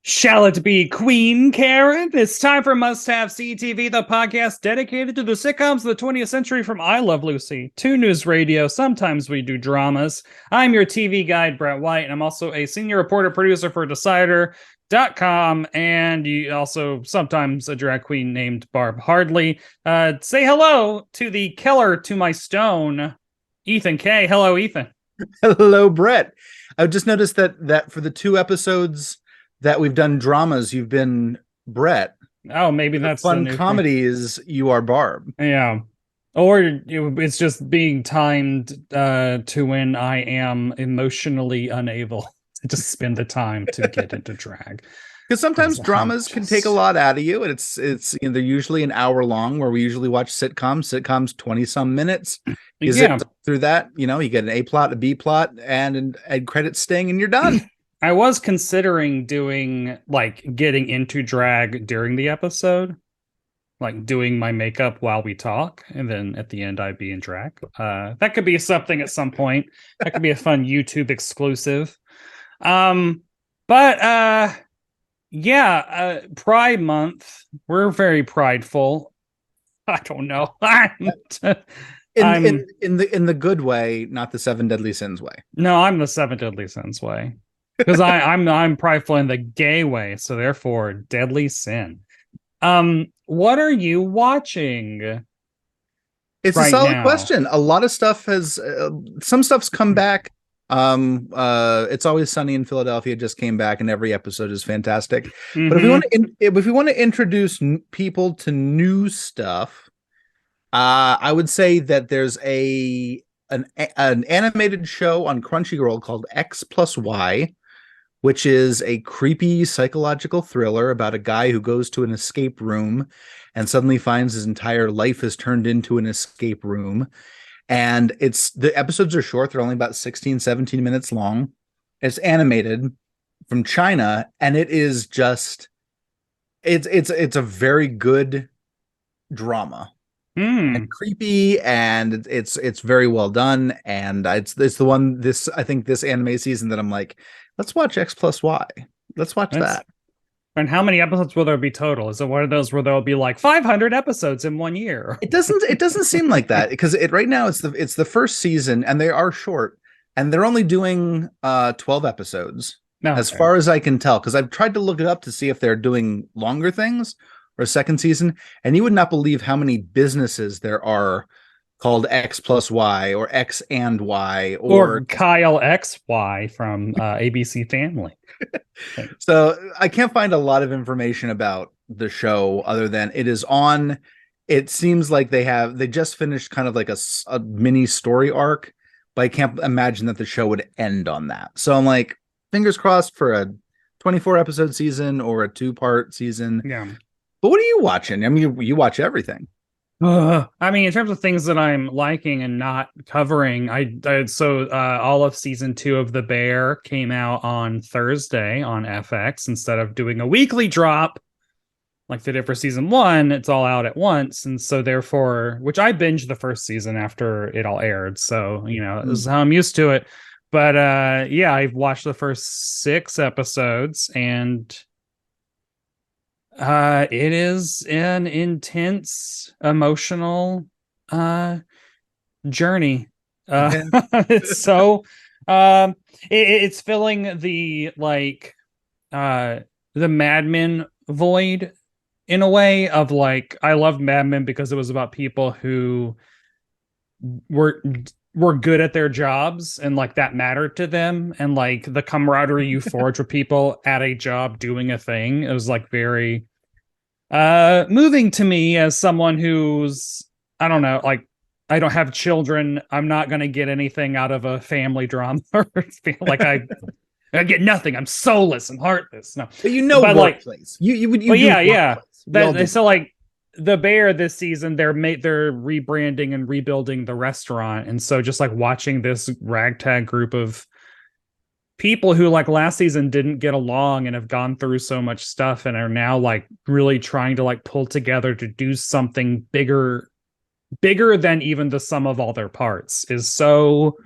Shall it be Queen Karen? It's time for Must Have CTV, the podcast dedicated to the sitcoms of the 20th century from I Love Lucy to News Radio. Sometimes we do dramas. I'm your TV guide, Brett White, and I'm also a senior reporter producer for Decider.com, and you also sometimes a drag queen named Barb Hardley. Say hello to the killer to my stone, Ethan K. Hello, Ethan. Hello, Brett. I just noticed that for the two episodes that we've done dramas, you've been Brett. Oh, maybe The that's the fun new comedies, you are Barb. Yeah. Or it's just being timed to when I am emotionally unable to just spend the time to get into drag. Because sometimes dramas can take a lot out of you, and they're usually an hour long. Where we usually watch sitcoms 20 some minutes. You zip through that, you get an A plot, a B plot, and an end credit sting, and you're done. I was considering getting into drag during the episode, like doing my makeup while we talk, and then at the end I'd be in drag. That could be something at some point. That could be a fun YouTube exclusive. Pride Month. We're very prideful. I don't know. In the good way, not the seven deadly sins way. No, I'm the seven deadly sins way. Because I'm prideful in the gay way, so therefore deadly sin. What are you watching? It's a solid question. A lot of stuff has some stuff's come back. It's Always Sunny in Philadelphia just came back, and every episode is fantastic. Mm-hmm. But if we want to introduce people to new stuff, I would say that there's an animated show on Crunchyroll called X plus Y, which is a creepy psychological thriller about a guy who goes to an escape room and suddenly finds his entire life is turned into an escape room. And the episodes are short. They're only about 16, 17 minutes long. It's animated from China, and it is just, it's a very good drama. And creepy, and it's very well done, and it's the one I think this anime season that I'm like, let's watch X plus Y. Let's watch that. And how many episodes will there be total? Is it one of those where there'll be like 500 episodes in 1 year? It doesn't seem like that, because right now it's the first season, and they are short, and they're only doing 12 episodes as far as I can tell, because I've tried to look it up to see if they're doing longer things or a second season, and you would not believe how many businesses there are called X plus Y or X and Y or Kyle XY from ABC Family. So I can't find a lot of information about the show other than it is on. It seems like they just finished kind of like a mini story arc, but I can't imagine that the show would end on that. So I'm like, fingers crossed for a 24 episode season or a 2-part season. Yeah. But what are you watching? I mean, you watch everything. I mean, in terms of things that I'm liking and not covering, all of season 2 of The Bear came out on Thursday on FX instead of doing a weekly drop like they did for season 1. It's all out at once, and so therefore, which I binged the first season after it all aired, so this is how I'm used to it. But I've watched the first 6 episodes, and it is an intense emotional journey. It's so it's filling the Mad Men void in a way of like, I loved Mad Men because it was about people who were good at their jobs, and like that mattered to them, and like the camaraderie you forge with people at a job doing a thing. It was like very moving to me as someone who's, I don't know, like, I don't have children. I'm not going to get anything out of a family drama or feel like I get nothing. I'm soulless and heartless. No, but workplace. So like The Bear this season, they're rebranding and rebuilding the restaurant, and so just like watching this ragtag group of people who like last season didn't get along and have gone through so much stuff and are now like really trying to like pull together to do something bigger than even the sum of all their parts is so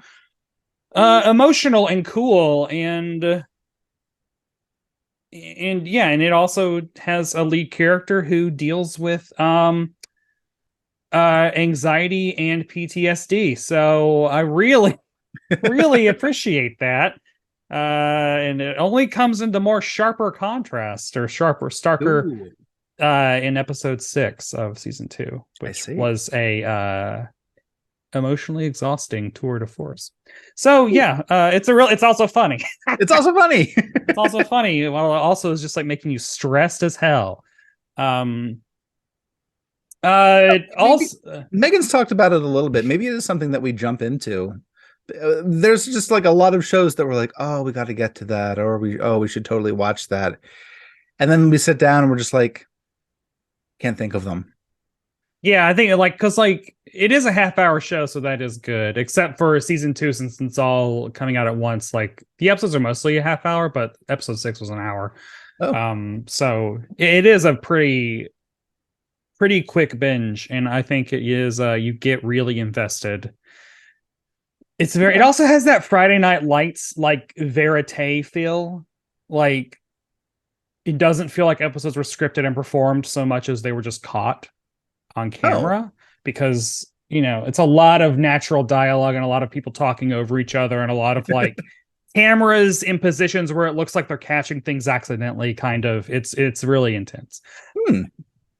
emotional and cool. And and it also has a lead character who deals with anxiety and PTSD. So I really really appreciate that. And it only comes into more sharper contrast or starker Ooh, in episode 6 of season 2, I which see. was a emotionally exhausting tour de force. So yeah, it's also funny. It's also funny. It's also funny while it also is just like making you stressed as hell. Um Maybe also Megan's talked about it a little bit. Maybe it is something that we jump into. There's just like a lot of shows that we're like, oh, we got to get to that, or we should totally watch that. And then we sit down and we're just like, can't think of them. Yeah, I think like because like it is a half-hour show, so that is good. Except for season 2, since it's all coming out at once. Like the episodes are mostly a half hour, but episode 6 was an hour. Oh, So it is a pretty quick binge, and I think it is. You get really invested. It okay. also has that Friday Night Lights like verite feel. Like it doesn't feel like episodes were scripted and performed so much as they were just caught on Oh, camera, because it's a lot of natural dialogue and a lot of people talking over each other and a lot of like cameras in positions where it looks like they're catching things accidentally. Kind of, it's really intense, hmm.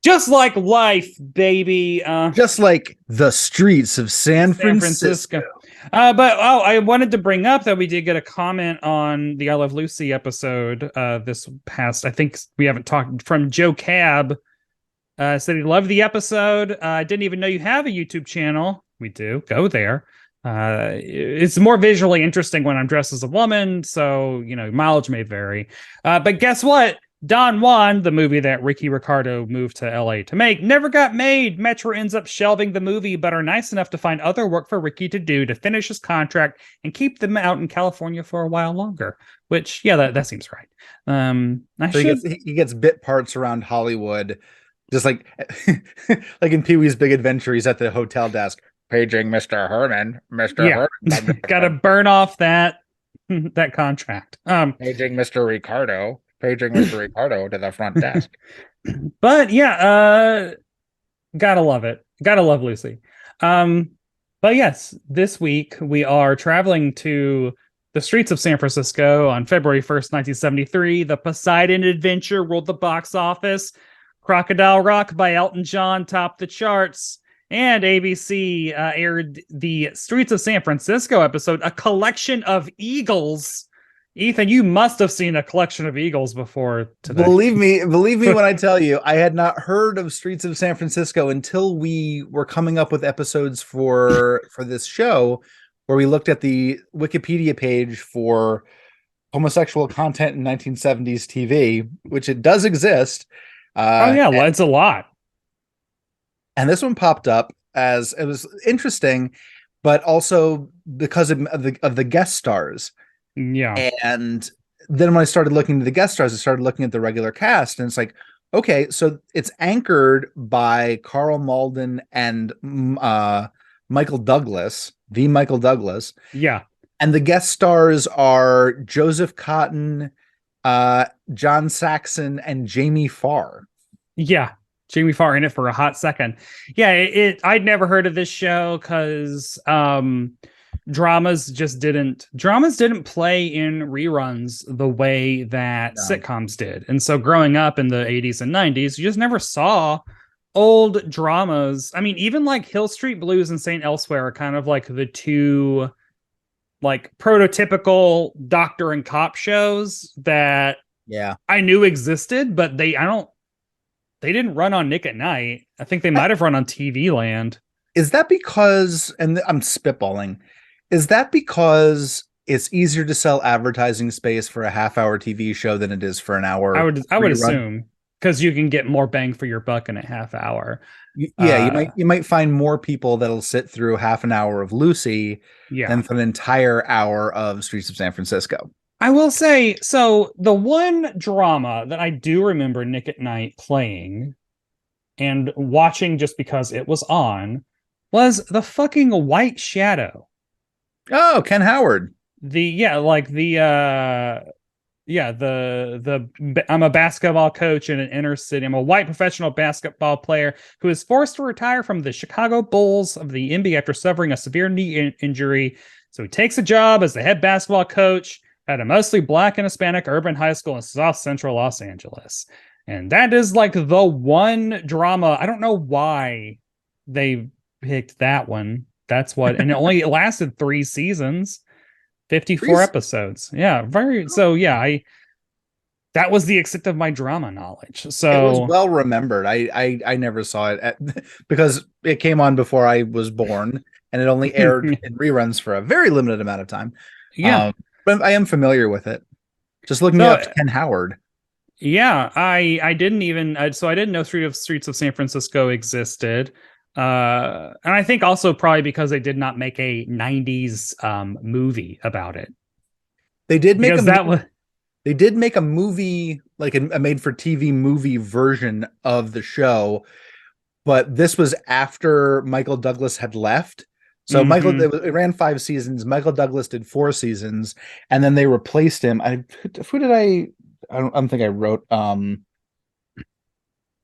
just like life, baby. Just like the streets of San San Francisco. Francisco. But I wanted to bring up that we did get a comment on the I Love Lucy episode this past. I think we haven't talked from Joe Cab. Said he loved the episode. I didn't even know you have a YouTube channel. We do. Go there. It's more visually interesting when I'm dressed as a woman, so mileage may vary. But guess what? Don Juan, the movie that Ricky Ricardo moved to LA to make, never got made. Metro ends up shelving the movie, but are nice enough to find other work for Ricky to do to finish his contract and keep them out in California for a while longer. Which, yeah, that seems right. I So should. he gets bit parts around Hollywood, just like like in Pee Wee's Big Adventure. He's at the hotel desk, paging Mr. Herman. Mr. Yeah, got to Herman, burn off that that contract. paging Mr. Ricardo, paging Mr. Ricardo to the front desk. But yeah, gotta love it. Gotta love Lucy. But yes, this week we are traveling to the streets of San Francisco on February 1st, 1973. The Poseidon Adventure ruled the box office. Crocodile Rock by Elton John topped the charts. And ABC aired the Streets of San Francisco episode, a collection of eagles. Ethan, you must have seen a collection of eagles before today. Believe me when I tell you, I had not heard of Streets of San Francisco until we were coming up with episodes for this show, where we looked at the Wikipedia page for homosexual content in 1970s TV, which it does exist. Oh Uh, yeah, it's a lot. and this one popped up as it was interesting, but also because of the guest stars. Yeah. And then when I started looking at the guest stars, I started looking at the regular cast, and it's like, okay, so it's anchored by Karl Malden and Michael Douglas, the Michael Douglas, Yeah. and the guest stars are Joseph Cotton, John Saxon, and Jamie Farr. Yeah. Jamie Farr in it for a hot second. Yeah, I'd never heard of this show because dramas didn't play in reruns the way that No. sitcoms did. And so growing up in the 80s and 90s, you just never saw old dramas. I mean, even like Hill Street Blues and St. Elsewhere are kind of like the two like prototypical doctor and cop shows that Yeah. I knew existed, but they didn't run on Nick at Night. I think they might have run on TV Land. Is that because, and I'm spitballing, is that because it's easier to sell advertising space for a half-hour TV show than it is for an I hour would rerun? assume, because you can get more bang for your buck in a half hour. Yeah, Uh, you might find more people that'll sit through half an hour of Lucy yeah. than for an entire hour of Streets of San Francisco. I will say, so the one drama that I do remember Nick at Night playing and watching just because it was on was the fucking White Shadow. Oh, Ken Howard. The yeah, like Yeah, the I'm a basketball coach in an inner city. I'm a white professional basketball player who is forced to retire from the Chicago Bulls of the NBA after suffering a severe knee injury. So he takes a job as the head basketball coach at a mostly black and Hispanic urban high school in South Central Los Angeles. And that is like the one drama. I don't know why they picked that one. That's what, and it lasted 3 seasons. 54 Reese, episodes. Yeah, very so yeah, I that was the extent of my drama knowledge. it was So well remembered. I never saw it because it came on before I was born, and it only aired in reruns for a very limited amount of time. yeah. Um, but I am familiar with it. Just looking So up Ken Howard. yeah, I didn't even so I didn't know Streets of San Francisco existed. And I think also probably because they did not make a 90s movie about it. They did make Because a that was they did make a movie, like a made for TV movie version of the show, but this was after Michael Douglas had left. So it ran 5 seasons. Michael Douglas did 4 seasons, and then they replaced him. Who did I don't think I wrote. They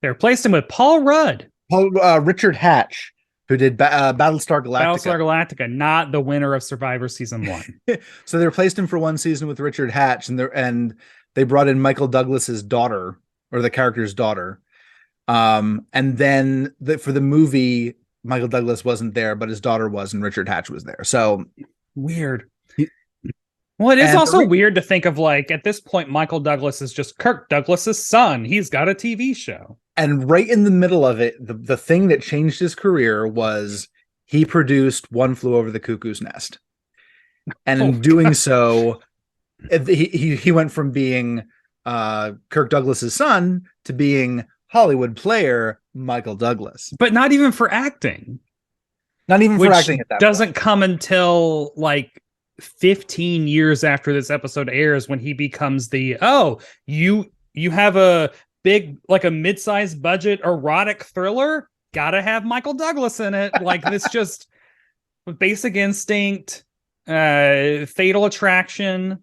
replaced him with Paul Rudd. Richard Hatch, who did Battlestar Galactica. Battlestar Galactica, not the winner of Survivor season 1. So they replaced him for 1 season with Richard Hatch, and they brought in Michael Douglas's daughter, or the character's daughter. And then for the movie, Michael Douglas wasn't there, but his daughter was, and Richard Hatch was there. So weird. Well, it is also weird to think of, like, at this point, Michael Douglas is just Kirk Douglas's son. He's got a TV show. And right in the middle of it, the thing that changed his career was he produced One Flew Over the Cuckoo's Nest. And in doing so, he went from being Kirk Douglas's son to being Hollywood player Michael Douglas. But not even for acting. Not even for acting at that doesn't point. come until like 15 years after this episode airs, when he becomes you have a big, like a mid-sized budget erotic thriller, gotta have Michael Douglas in it. Like this just Basic Instinct, Fatal Attraction.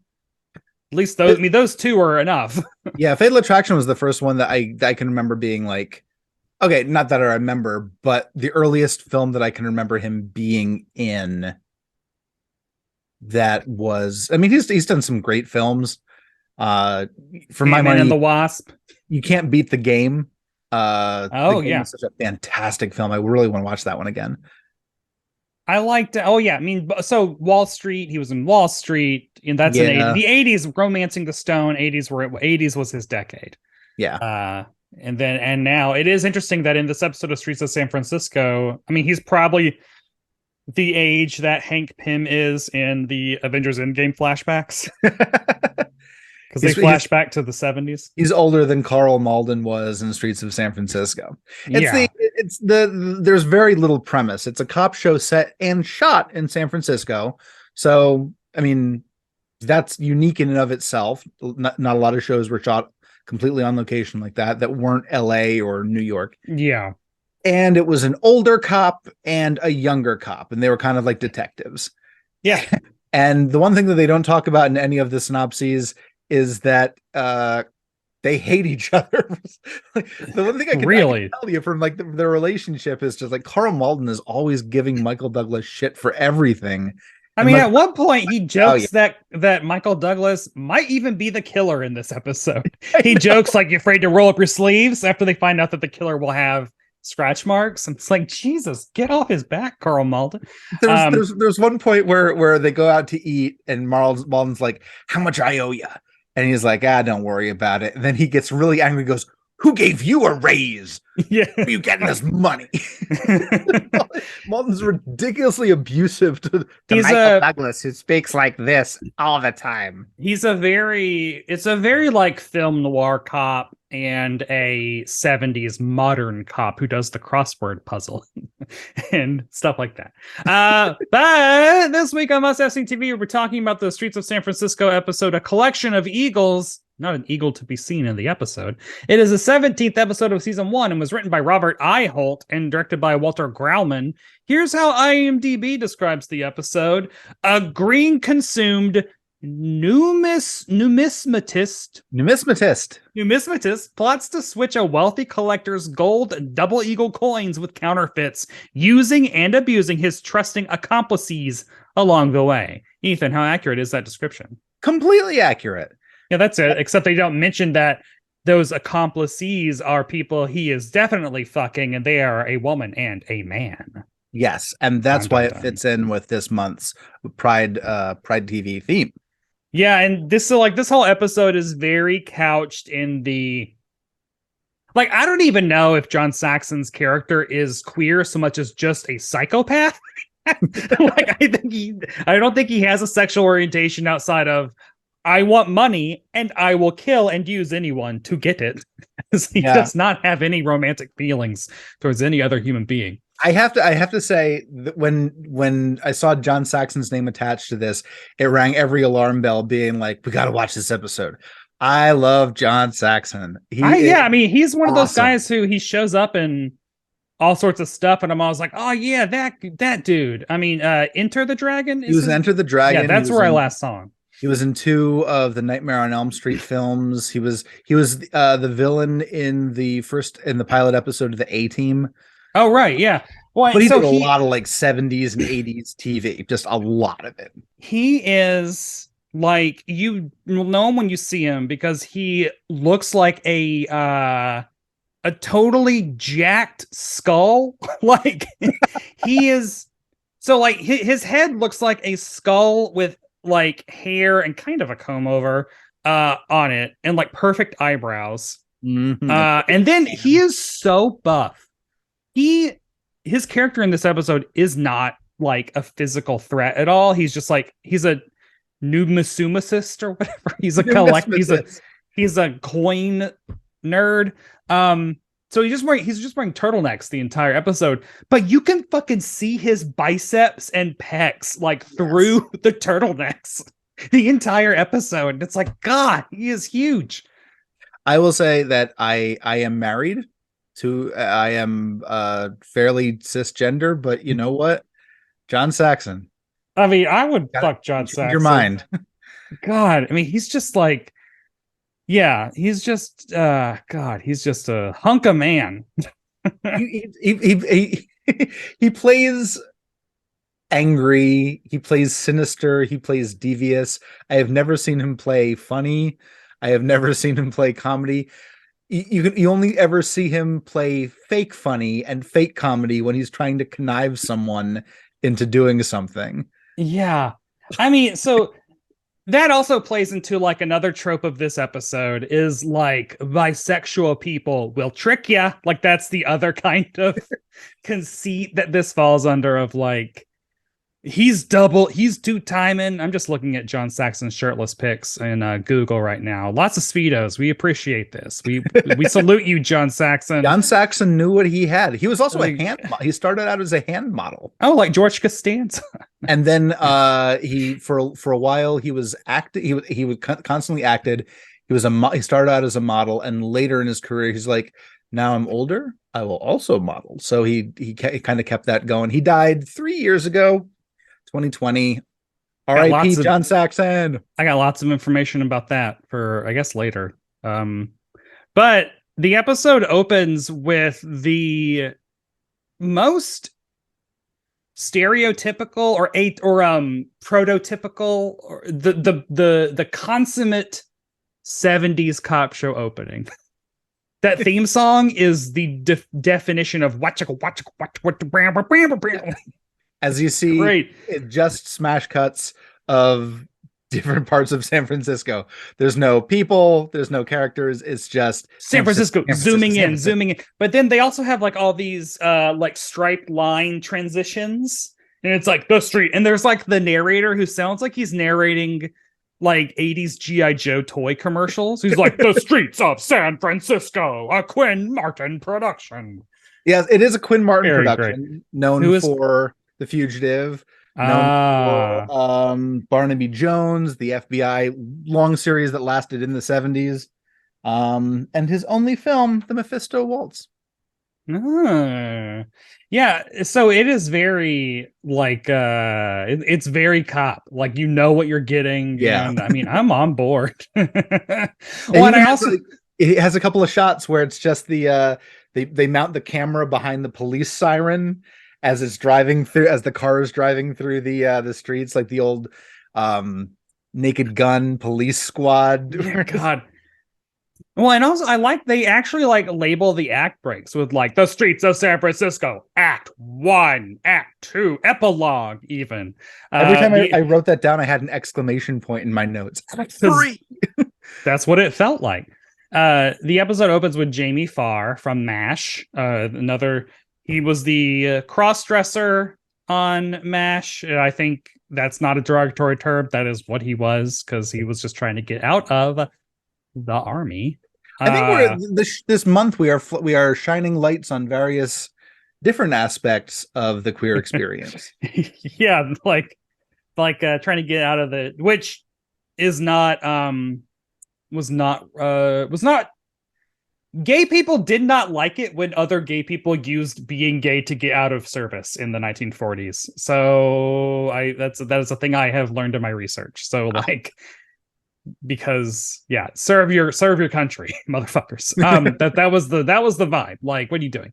At least those two are enough. Yeah, Fatal Attraction was the first one that I can remember being like, okay, not that I remember, but the earliest film that I can remember him being in. That was, I mean, he's done some great films. For my money, and the Wasp. You Can't Beat the Game. The Game is such a fantastic film. I really want to watch that one again. I liked. Oh yeah, I mean, so Wall Street. He was in Wall Street, and that's an 80s. The 80s, Romancing the Stone. 80s was his decade. Yeah. And now it is interesting that in this episode of Streets of San Francisco, I mean, he's probably the age that Hank Pym is in the Avengers Endgame flashbacks. Because they flash back to the 70s. He's older than Karl Malden was in Streets of San Francisco. There's very little premise. It's a cop show set and shot in San Francisco. So, I mean, that's unique in and of itself. Not a lot of shows were shot completely on location like that weren't LA or New York. Yeah. And it was an older cop and a younger cop, and they were kind of like detectives. Yeah. And the one thing that they don't talk about in any of the synopses is that they hate each other. Like, the one thing I can tell you from like their relationship is just like Karl Malden is always giving Michael Douglas shit for everything. I mean, at one point he jokes that Michael Douglas might even be the killer in this episode. He jokes like, "You're afraid to roll up your sleeves," after they find out that the killer will have scratch marks. And it's like, Jesus, get off his back, Karl Malden. There's one point where they go out to eat and Malden's like, "How much I owe you?" And he's like, "Don't worry about it." And then he gets really angry, goes, "Who gave you a raise? Yeah. Where are you getting this money?" Malden's ridiculously abusive to Michael Douglas, who speaks like this all the time. It's a very like film noir cop and a 70s modern cop who does the crossword puzzle and stuff like that. But this week on Must Have Seen TV, we're talking about the Streets of San Francisco episode, A Collection of Eagles. Not an eagle to be seen in the episode. It is the 17th episode of season 1 and was written by Robert I. Holt and directed by Walter Grauman. Here's how IMDb describes the episode. A green consumed numismatist plots to switch a wealthy collector's gold double eagle coins with counterfeits, using and abusing his trusting accomplices along the way. Ethan, how accurate is that description? Completely accurate. Yeah, that's it. Except they don't mention that those accomplices are people he is definitely fucking, and they are a woman and a man. Yes, and that's why it fits in with this month's Pride TV theme. Yeah, and this whole episode is very couched in the I don't even know if John Saxon's character is queer so much as just a psychopath. I don't think he has a sexual orientation outside of I want money and I will kill and use anyone to get it. He does not have any romantic feelings towards any other human being. I have to say that when I saw John Saxon's name attached to this, it rang every alarm bell, being like, "We got to watch this episode." I love John Saxon. I mean, he's one of those guys who he shows up in all sorts of stuff, and I'm always like, "Oh yeah, that dude." I mean, Enter the Dragon. He was Enter the Dragon. Yeah, that's where I last saw him. He was in 2 of the Nightmare on Elm Street films. He was the villain in the pilot episode of the A-Team. Oh, right. Yeah. Well, but he did a lot of 70s and 80s TV, just a lot of it. He is you know him when you see him because he looks like a totally jacked skull. He is. So his head looks like a skull with hair and kind of a comb over on it and perfect eyebrows. Mm-hmm. And then he is so buff. His character in this episode is not a physical threat at all. He's just he's a numismaticist or whatever. He's a he's a coin nerd. So he's just wearing turtlenecks the entire episode, but you can fucking see his biceps and pecs through the turtlenecks the entire episode. It's God, he is huge. I will say that I am married. I am fairly cisgender, but you know what? John Saxon. I mean, I would fuck John Saxon. Your mind. God, I mean, he's just yeah, he's just God, he's just a hunk of man. he plays angry, he plays sinister, he plays devious. I have never seen him play funny. I have never seen him play comedy. You only ever see him play fake funny and fake comedy when he's trying to connive someone into doing something. Yeah. I mean, so that also plays into another trope of this episode is bisexual people will trick you. That's the other kind of conceit that this falls under of he's two-timing. I'm just looking at John Saxon's shirtless pics in Google right now. Lots of Speedos. We appreciate this. We salute you, John Saxon. John Saxon knew what he had. He was also he started out as a hand model. Oh, like George Costanza. And then he for a while he was he would constantly acted. He started out as a model, and later in his career he's now I'm older, I will also model. So he kind of kept that going. He died 3 years ago. 2020. R.I.P. John Saxon. I got lots of information about that for, I guess, later. But the episode opens with the most stereotypical or prototypical or the consummate 70s cop show opening. That theme song is the definition of what. As you see, it just smash cuts of different parts of San Francisco. There's no people, there's no characters. It's just San Francisco zooming in. But then they also have all these striped line transitions, and it's the street. And there's the narrator who sounds like he's narrating 80s G.I. Joe toy commercials. He's the streets of San Francisco, a Quinn Martin production. Yes, it is a Quinn Martin production, known for The Fugitive, known for Barnaby Jones, the FBI long series that lasted in the 70s, and his only film, The Mephisto Waltz. Yeah, so it is very like it's very cop. Like you know what you're getting, Yeah. and I mean I'm on board. Well, It and even I has also it has a couple of shots where it's just they mount the camera behind the police siren as it's driving through, as the car is driving through the streets, like the old um Naked Gun police squad. yeah, God. Well, and also I like they actually like label the act breaks with like the streets of San Francisco, Act One, Act Two, Epilogue, even. Every time The I wrote that down, I had an exclamation point in my notes. Act because 3. that's what it felt like. The episode opens with Jamie Farr from MASH. Another, he was the cross-dresser on MASH. I think that's not a derogatory term. That is what he was because he was just trying to get out of the army. I think we're Uh, this month we are shining lights on various different aspects of the queer experience. yeah, trying to get out of the which is not was not gay people did not like it when other gay people used being gay to get out of service in the 1940s. So that is a thing I have learned in my research. So like because yeah, serve your country, motherfuckers. That was the vibe. Like, what are you doing?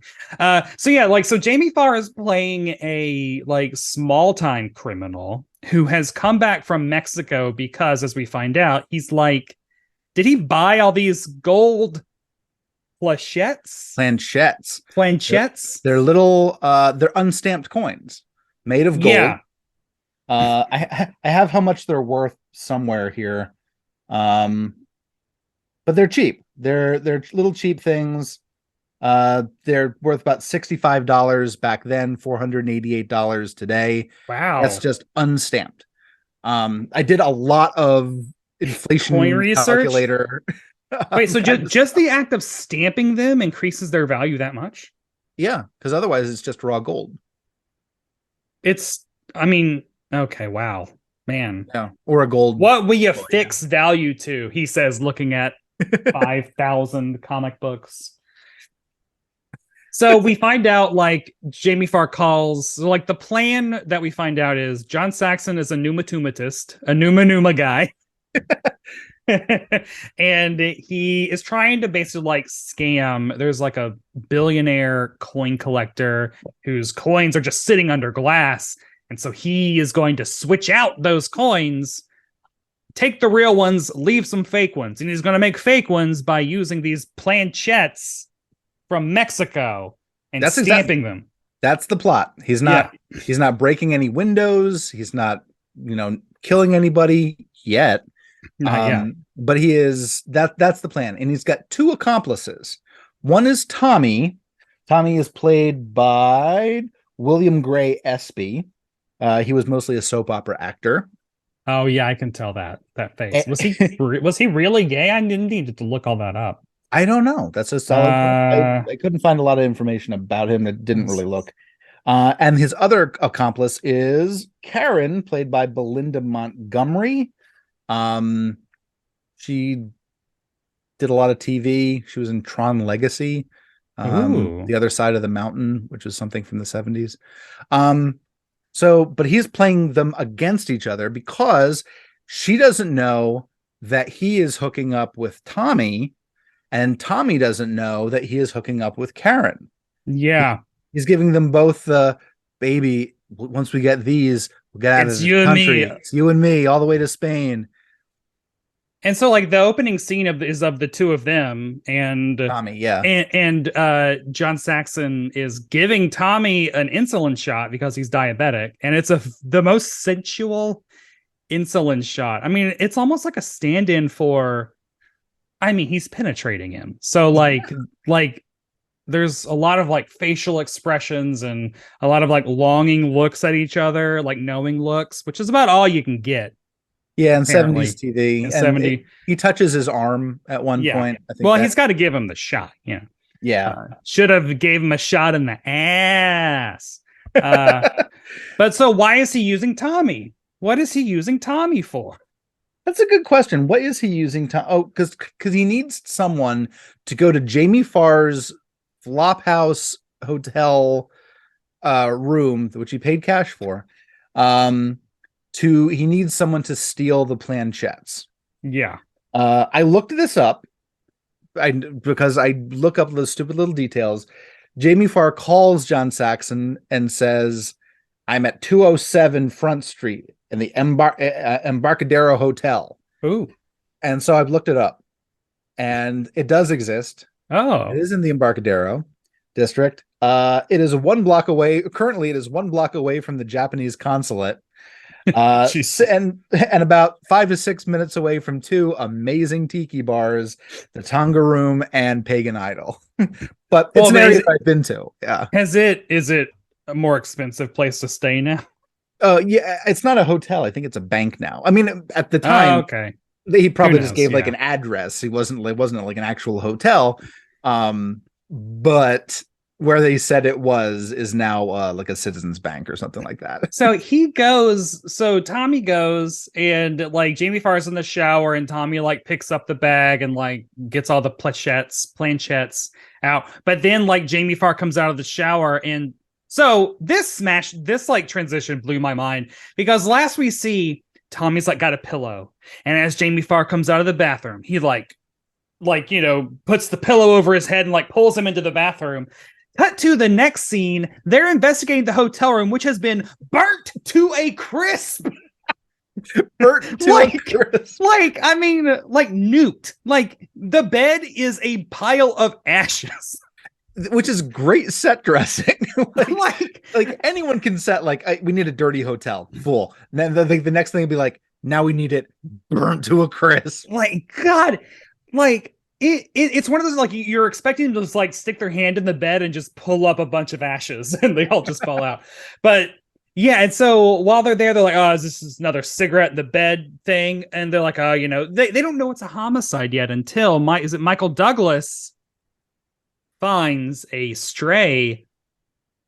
So yeah, like so Jamie Farr is playing a like small time criminal who has come back from Mexico because, as we find out, he's like, did he buy all these gold plachettes? Planchettes. They're, Planchettes? they're little they're unstamped coins made of gold. Yeah. I have how much they're worth somewhere here. Um but they're cheap. They're little cheap things. They're worth about $65 back then, $488 today. That's Wow. just unstamped. I did a lot of Coin inflation research? calculator. Wait, so Kind of just stuff. the act of stamping them increases their value that much? Yeah, because otherwise it's just raw gold. It's, I mean, okay, wow, man. Yeah, or a gold What will you coin. fix value to? He says, looking at 5,000 comic books. So we find out like Jamie Farr calls, like the plan that we find out is John Saxon is a pneumatomatist, a pneuma guy. And he is trying to basically like scam. There's like a billionaire coin collector whose coins are just sitting under glass. And so he is going to switch out those coins, take the real ones, leave some fake ones. And he's going to make fake ones by using these planchettes from Mexico and That's exactly stamping them. that's the plot. Yeah. He's not breaking any windows. He's not, killing anybody yet. Not yet. But he is that's the plan. And he's got two accomplices. One is Tommy. Tommy is played by William Gray Espy. He was mostly a soap opera actor. Oh yeah, I can tell that face. Was he really gay? I didn't need to look all that up. I don't know. That's a solid point. I couldn't find a lot of information about him that didn't really look. And his other accomplice is Karen, played by Belinda Montgomery. She did a lot of TV. She was in Tron Legacy, Ooh. The Other Side of the Mountain, which was something from the 70s. But he's playing them against each other because she doesn't know that he is hooking up with Tommy, and Tommy doesn't know that he is hooking up with Karen. Yeah. He's giving them both the baby. Once we get these, we'll get out It's of this you and country. me. It's you and me all the way to Spain. And so like the opening scene is of the two of them and Tommy, yeah. John Saxon is giving Tommy an insulin shot because he's diabetic, and it's the most sensual insulin shot. I mean, it's almost like a stand-in for, I mean, he's penetrating him. So like there's a lot of like facial expressions and a lot of like longing looks at each other, like knowing looks, which is about all you can get. Yeah, in Apparently 70s TV. in And 70. he touches his arm at one Yeah. point. I think Well, he's got to give him the shot. Yeah. yeah. Should have gave him a shot in the ass. But so why is he using Tommy? What is he using Tommy for? That's a good question. What is he using to? Oh, because he needs someone to go to Jamie Farr's Flophouse hotel room, which he paid cash for. He needs someone to steal the planchettes. Yeah. I looked this up because I look up those stupid little details. Jamie Farr calls John Saxon and says, "I'm at 207 Front Street in the Embarcadero Hotel." Ooh. And so I've looked it up, and it does exist. Oh. It is in the Embarcadero district. It is 1 block away. Currently, it is 1 block away from the Japanese consulate. And about 5 to 6 minutes away from 2 amazing tiki bars, the Tonga Room and Pagan Idol. But it's an area that I've been to. Yeah. Is it a more expensive place to stay now? Yeah, it's not a hotel. I think it's a bank now. I mean, at the time, okay, he probably just gave like an address. It wasn't like an actual hotel. But where they said it is now like a Citizens Bank or something like that. So Tommy goes, and like Jamie Farr's in the shower, and Tommy like picks up the bag and like gets all the planchettes out. But then like Jamie Farr comes out of the shower, and so this like transition blew my mind, because last we see Tommy's like got a pillow, and as Jamie Farr comes out of the bathroom, he like puts the pillow over his head and like pulls him into the bathroom. Cut to the next scene. They're investigating the hotel room, which has been burnt to a crisp. Burnt to a crisp. Like, I mean, like nuked. Like the bed is a pile of ashes. Which is great set dressing. like anyone can set we need a dirty hotel full. And then the next thing would be like, now we need it burnt to a crisp. Like, God, like it's one of those, like, you're expecting them to just like stick their hand in the bed and just pull up a bunch of ashes and they all just fall out. But yeah, and so while they're there, they're like, oh, is this another cigarette in the bed thing? And they're like, oh, they don't know it's a homicide yet until Michael Douglas finds a stray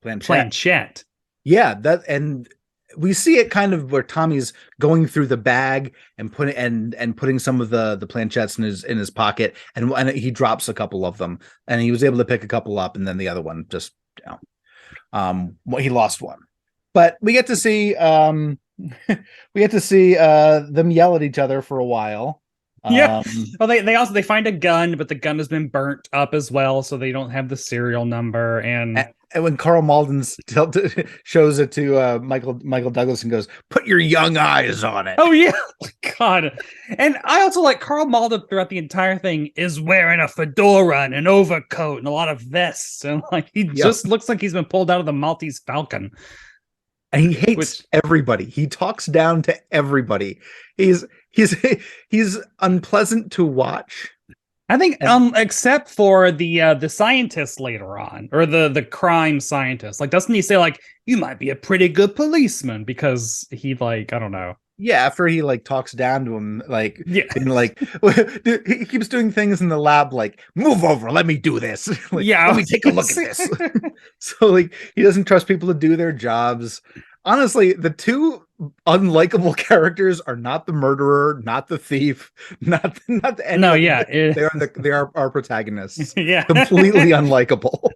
planchette. Yeah, and we see it kind of where Tommy's going through the bag and putting some of the planchettes in his pocket, and he drops a couple of them, and he was able to pick a couple up, and then the other one just he lost one. But we get to see them yell at each other for a while. Yeah. Well, they find a gun, but the gun has been burnt up as well, so they don't have the serial number. And when Karl Malden shows it to Michael Douglas and goes, "Put your young eyes on it." Oh yeah, God. And I also like Karl Malden throughout the entire thing is wearing a fedora and an overcoat and a lot of vests, and like he just looks like he's been pulled out of the Maltese Falcon. And he hates everybody. He talks down to everybody. He's unpleasant to watch. I think, except for the scientist later on, or the crime scientist. Like, doesn't he say like, you might be a pretty good policeman, because he like, I don't know. Yeah, after he like talks down to him, like, and like he keeps doing things in the lab, like, move over, let me do this. Like, let me take a look at this. So like he doesn't trust people to do their jobs. Honestly, the two unlikable characters are not the murderer, not the thief, not the no, yeah, they are our protagonists. Yeah, completely unlikable.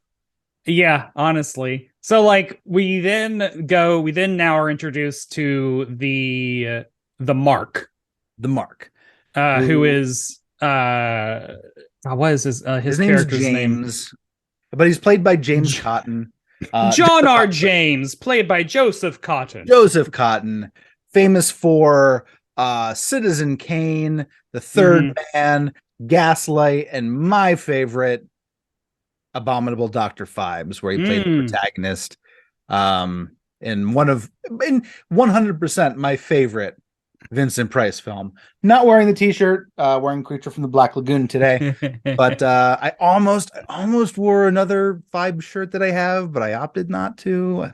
Yeah, honestly. So like we then now are introduced to the Mark. The Mark. Who is what is his character's James, but he's played by James Cotton. John R. James, played by Joseph Cotton. Joseph Cotton, famous for Citizen Kane, The Third Man, Gaslight, and my favorite, Abominable Dr. Phibes, where he played the protagonist. In 100% my favorite Vincent Price film. Not wearing the t-shirt, wearing Creature from the Black Lagoon today, but I almost wore another Phibes shirt that I have, but I opted not to.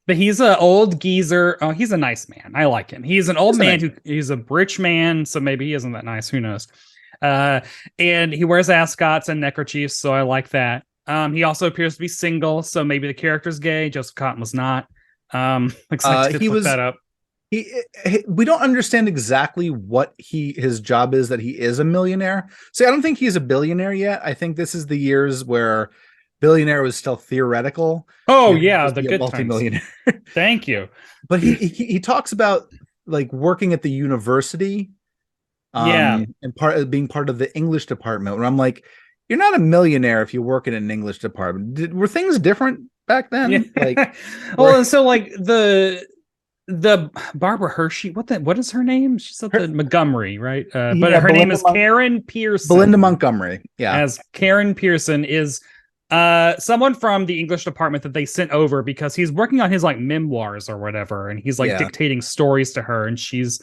But he's an old geezer. Oh, he's a nice man. I like him. He's an old man he's a rich man, so maybe he isn't that nice. Who knows? And he wears ascots and neckerchiefs, so I like that. He also appears to be single, so maybe the character's gay. Joseph Cotton was not. Looks like he was that up. We don't understand exactly what his job is, that he is a millionaire. See, I don't think he's a billionaire yet. I think this is the years where billionaire was still theoretical. Oh You're going to yeah, just the be a good times. multimillionaire. Thank you. But he talks about like working at the university, Yeah. and being part of the English department. Where I'm like, you're not a millionaire if you work in an English department. Were things different back Yeah. then? Like, Well, where and so like the Barbara Hershey, what is her name? She's at her, the Montgomery, right? But yeah, her name is Karen Belinda Pearson. Montgomery. Yeah, As Karen Pearson is someone from the English department that they sent over because he's working on his like memoirs or whatever, and he's like yeah, dictating stories to her, and she's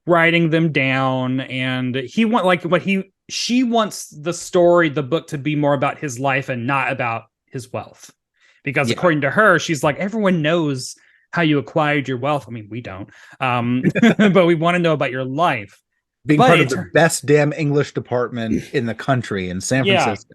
writing them down, and he want like what he she wants the book to be more about his life and not about his wealth. Because yeah. according to her, she's like, everyone knows how you acquired your wealth. I mean, we don't. But we want to know about your life. Being But part of the best damn English department in the country in San yeah. Francisco.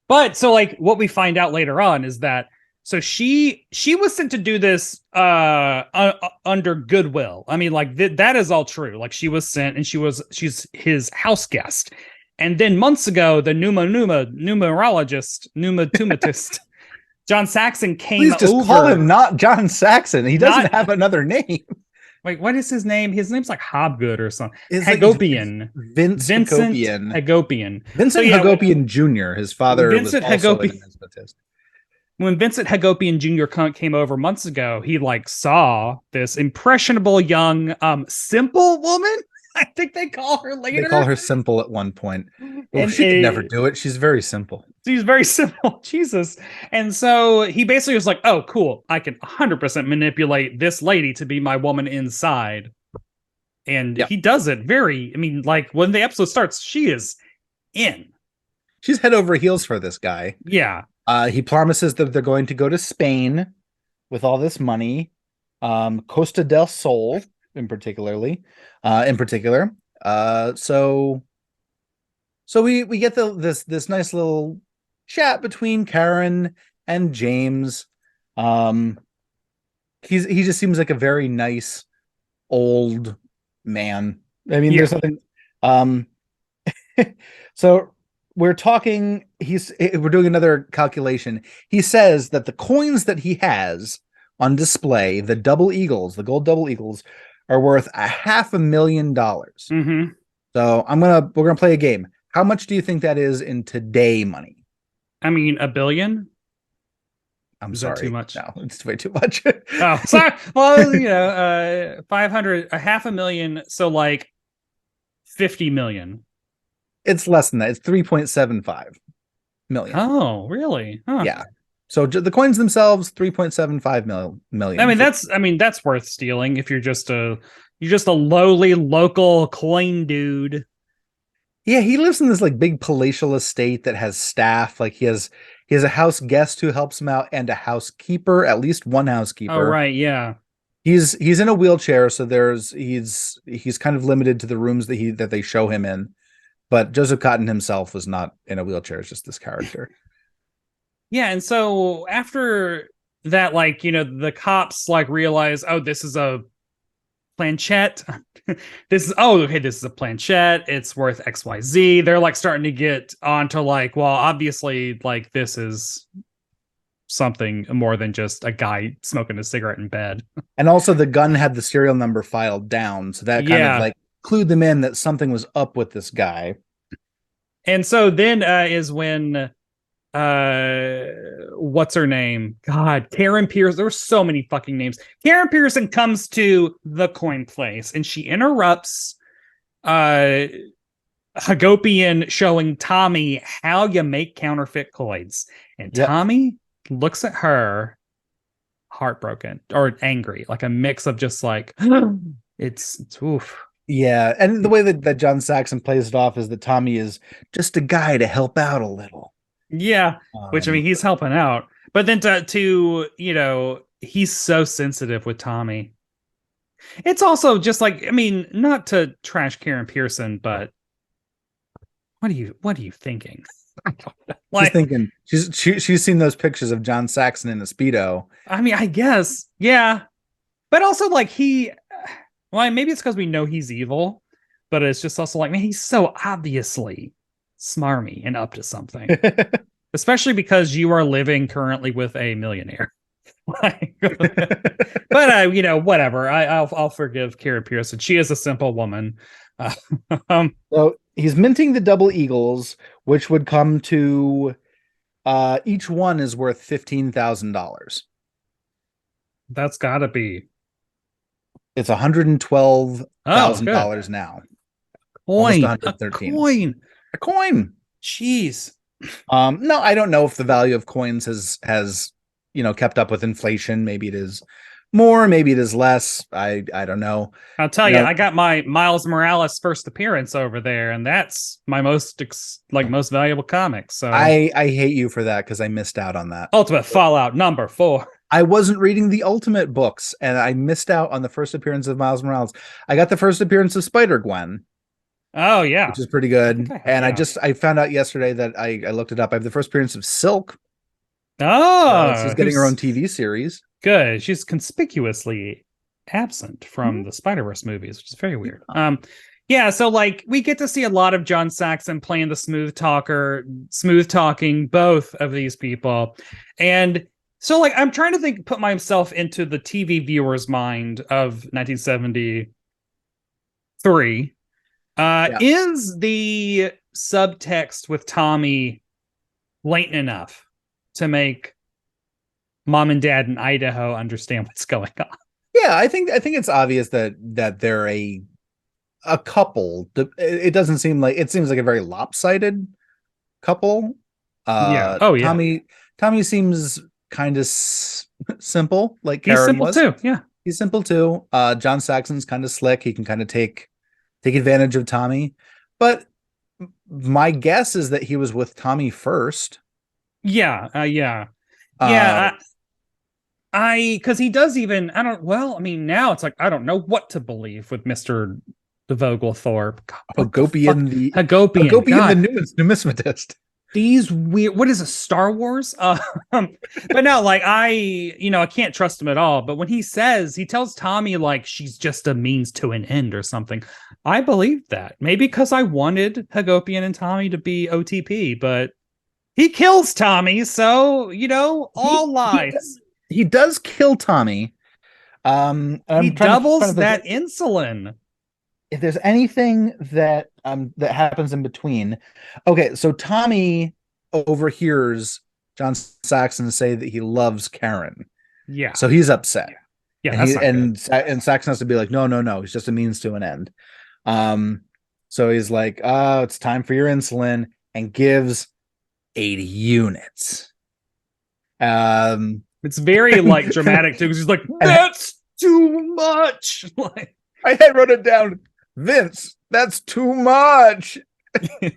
But so like what we find out later on is that so she was sent to do this under goodwill. I mean, like that is all true. Like she was sent and she's his house guest. And then months ago, the pneumatologist, John Saxon came Please just over. call him not John Saxon. He doesn't have another name. Wait, what is his name? His name's like Hobgood or something. It's Hagopian. Like Vincent Hagopian. Hagopian. Vincent Hagopian Jr. His father Vincent was also an anesthetist. When Vincent Hagopian Jr. came over months ago, he like saw this impressionable young simple woman. I think they call her later. They call her simple at one point. Well, she could never do it. She's very simple. She's very simple. Jesus. And so he basically was like, oh, cool. I can 100% manipulate this lady to be my woman inside. And he does it very, I mean, like when the episode starts, she is in. She's head over heels for this guy. Yeah. He promises that they're going to go to Spain with all this money. Costa del Sol in particular. So we get this nice little chat between Karen and James. He just seems like a very nice old man. I mean, there's something. So we're talking. We're doing another calculation. He says that the coins that he has on display, the double eagles, the gold double eagles, are worth $500,000. Mm-hmm. So we're gonna play a game. How much do you think that is in today money? I mean, $1 billion. I'm is sorry. That too much? No, it's way too much. Oh, sorry. Well, 500, $500,000. So like 50 million. It's less than that. It's 3.75 million. Oh, really? Huh. Yeah. So the coins themselves, 3.75 million. I mean, that's worth stealing if you're just a lowly local coin dude. Yeah, he lives in this like big palatial estate that has staff. Like he has a house guest who helps him out and a housekeeper, at least one housekeeper. Oh, right, yeah. He's in a wheelchair, so he's kind of limited to the rooms that they show him in. But Joseph Cotton himself was not in a wheelchair; it's just this character. Yeah, and so after that, like, the cops like realize, oh, this is a planchette. This is a planchette. It's worth XYZ. They're like starting to get onto like, well, obviously, like this is something more than just a guy smoking a cigarette in bed. And also the gun had the serial number filed down, so that kind of like clued them in that something was up with this guy. And so then is when what's her name? God, Karen Pearson. There were so many fucking names. Karen Pearson comes to the coin place and she interrupts Hagopian showing Tommy how you make counterfeit coins. And Tommy looks at her heartbroken or angry, like a mix of just like it's oof. Yeah, and the way that John Saxon plays it off is that Tommy is just a guy to help out a little. Yeah, which I mean, he's helping out, but then to he's so sensitive with Tommy. It's also just like, I mean, not to trash Karen Pearson, but what are you thinking? Like, she's thinking she's seen those pictures of John Saxon in a Speedo. I mean, I guess, yeah, but also like maybe it's because we know he's evil, but it's just also like, man, he's so obviously smarmy and up to something. especially because you are living currently with a millionaire. But whatever. I'll forgive Kara Pearson. She is a simple woman. So he's minting the double eagles, which would come to each one is worth $15,000. That's gotta be. It's $112,000 now. Coin. Almost 113. A coin. A coin. Jeez. No, I don't know if the value of coins has kept up with inflation. Maybe it is more, maybe it is less. I don't know. I'll tell you, I got my Miles Morales first appearance over there, and that's my most valuable comic. So I hate you for that because I missed out on that. Ultimate Fallout #4. I wasn't reading the Ultimate books, and I missed out on the first appearance of Miles Morales. I got the first appearance of Spider-Gwen. Oh yeah, which is pretty good. I found out yesterday that I looked it up. I have the first appearance of Silk. Oh, she's getting her own TV series. Good. She's conspicuously absent from the Spider-Verse movies, which is very weird. Yeah, so we get to see a lot of John Saxon playing the smooth talking both of these people. And so I'm trying to put myself into the TV viewer's mind of 1973. Is the subtext with Tommy blatant enough to make mom and dad in Idaho understand what's going on? Yeah, I think it's obvious that they're a couple. It doesn't seem like it seems like a very lopsided couple. Yeah. Oh yeah. Tommy seems kind of simple, like He's Karen simple was. too. Yeah. He's simple too. John Saxon's kind of slick. He can kind of take advantage of Tommy. But my guess is that he was with Tommy first. Yeah. Because he does even, now it's I don't know what to believe with Mr. de Vogelthorpe. Hagopian the numismatist. These weird, what is a Star Wars? But no, I can't trust him at all. But when he tells Tommy she's just a means to an end or something, I believe that. Maybe because I wanted Hagopian and Tommy to be OTP, but he kills Tommy, so all lies. He does kill Tommy. He doubles that insulin. If there's anything that happens in between. Okay, so Tommy overhears John Saxon say that he loves Karen. Yeah. So he's upset. Yeah, and Saxon has to be like, no, he's just a means to an end. So he's like, oh, it's time for your insulin, and gives 80 units. It's very dramatic too, because he's like, that's too much. I wrote it down. Vince, that's too much. And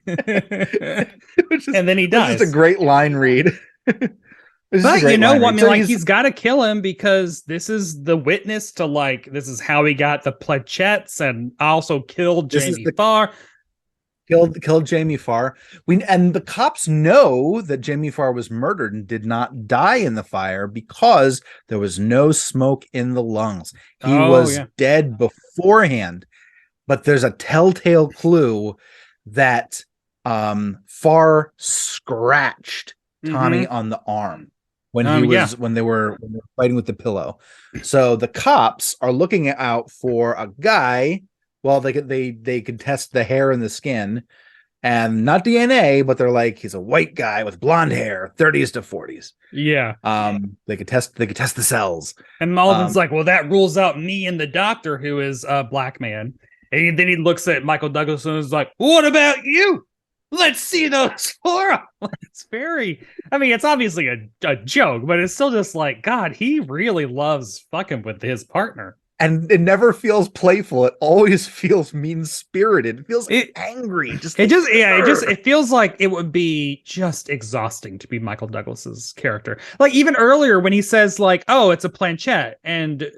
then he dies. It's a great line read. But you know what? He's got to kill him because this is the witness to this is how he got the plaquettes and also killed Jamie Farr. Killed Jamie Farr. And the cops know that Jamie Farr was murdered and did not die in the fire because there was no smoke in the lungs. He was dead beforehand. But there's a telltale clue that Farr scratched Tommy on the arm when they were fighting with the pillow. So the cops are looking out for a guy. Well, they could test the hair and the skin, and not DNA, but they're like, he's a white guy with blonde hair, 30s to 40s. Yeah. They could test the cells. And Malden's like, well, that rules out me and the doctor, who is a black man. And then he looks at Michael Douglas and is like, what about you? Let's see those four. It's it's obviously a joke, but it's still just God, he really loves fucking with his partner. And it never feels playful. It always feels mean-spirited. It feels angry. It feels like it would be just exhausting to be Michael Douglas's character. Even earlier when he says oh, it's a planchette, and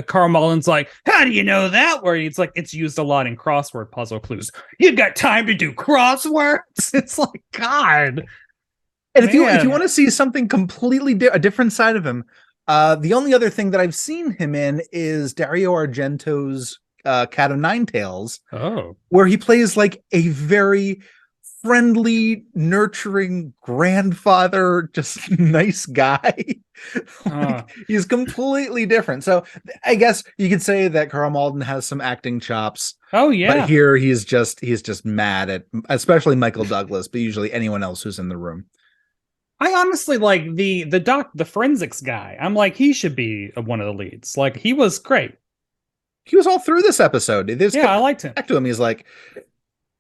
Karl Malden's like, how do you know that word? It's it's used a lot in crossword puzzle clues. You got time to do crosswords? It's God. And if you want to see something completely a different side of him, the only other thing that I've seen him in is Dario Argento's Cat of Nine Tails. Oh, where he plays a very friendly, nurturing grandfather, just nice guy. Like, he's completely different. So I guess you could say that Karl Malden has some acting chops. Oh But yeah. here he's just mad at especially Michael Douglas, but usually anyone else who's in the room. I honestly like the forensics guy. I'm like, he should be one of the leads. Like, he was great. He was all through this episode. They just Yeah, I kept liked him. back to him. He's like,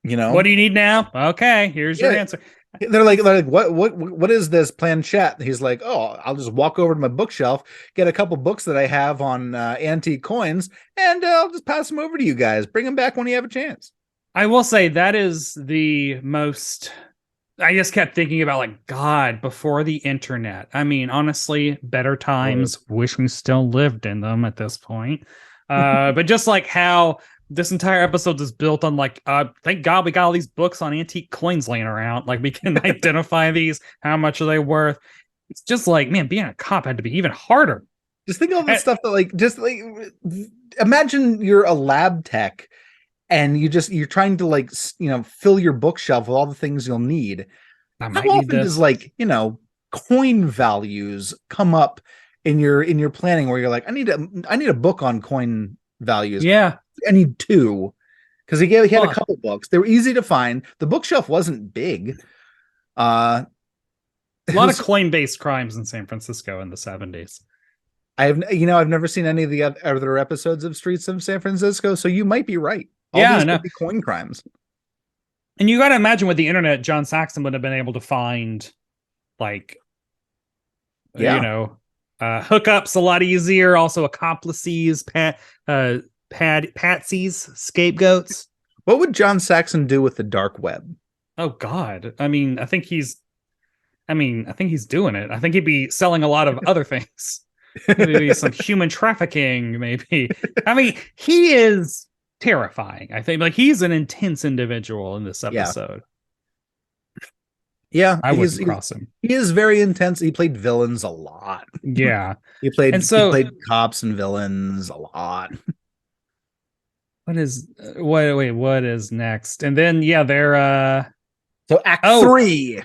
What do you need now? Okay, here's your yeah. answer. They're like, what is this planchette? He's like, oh, I'll just walk over to my bookshelf, get a couple books that I have on antique coins, and I'll just pass them over to you guys. Bring them back when you have a chance. I will say that is the most. I just kept thinking about, like, God, before the internet. I mean, honestly, better times. Wish we still lived in them at this point. But just like how this entire episode is built on, like, thank God we got all these books on antique coins laying around. Like, we can identify these. How much are they worth? It's just like, man, being a cop had to be even harder. Just think of all the stuff that, like, just like, imagine you're a lab tech and you're trying to, like, fill your bookshelf with all the things you'll need. How often does, like, coin values come up in your planning where you're like, I need a book on coin values. Yeah. I need two. Because he had a couple books. They were easy to find. The bookshelf wasn't big. A lot of coin-based crimes in San Francisco in the 70s. I've never seen any of the other episodes of Streets of San Francisco, so you might be right. All these could be coin crimes. And you got to imagine with the internet, John Saxon would have been able to find, like, hookups a lot easier. Also, accomplices, patsies, scapegoats. What would John Saxon do with the dark web? Oh God! I mean, I think he's doing it. I think he'd be selling a lot of other things. Maybe some human trafficking. Maybe. I mean, he is terrifying. I think, like, he's an intense individual in this episode. Yeah, I wouldn't cross him. He is very intense. He played villains a lot. Yeah, he played cops and villains a lot. What is next? And then they're so Act 3.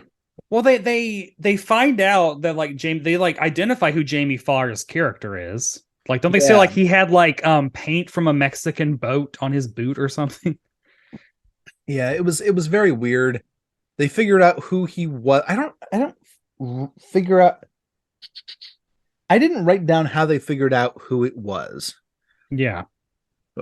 Well, they find out that, like, they like identify who Jamie Farr's character is. Like, don't they say, like, he had, like, paint from a Mexican boat on his boot or something? Yeah, it was very weird. They figured out who he was. I don't figure out. I didn't write down how they figured out who it was. Yeah,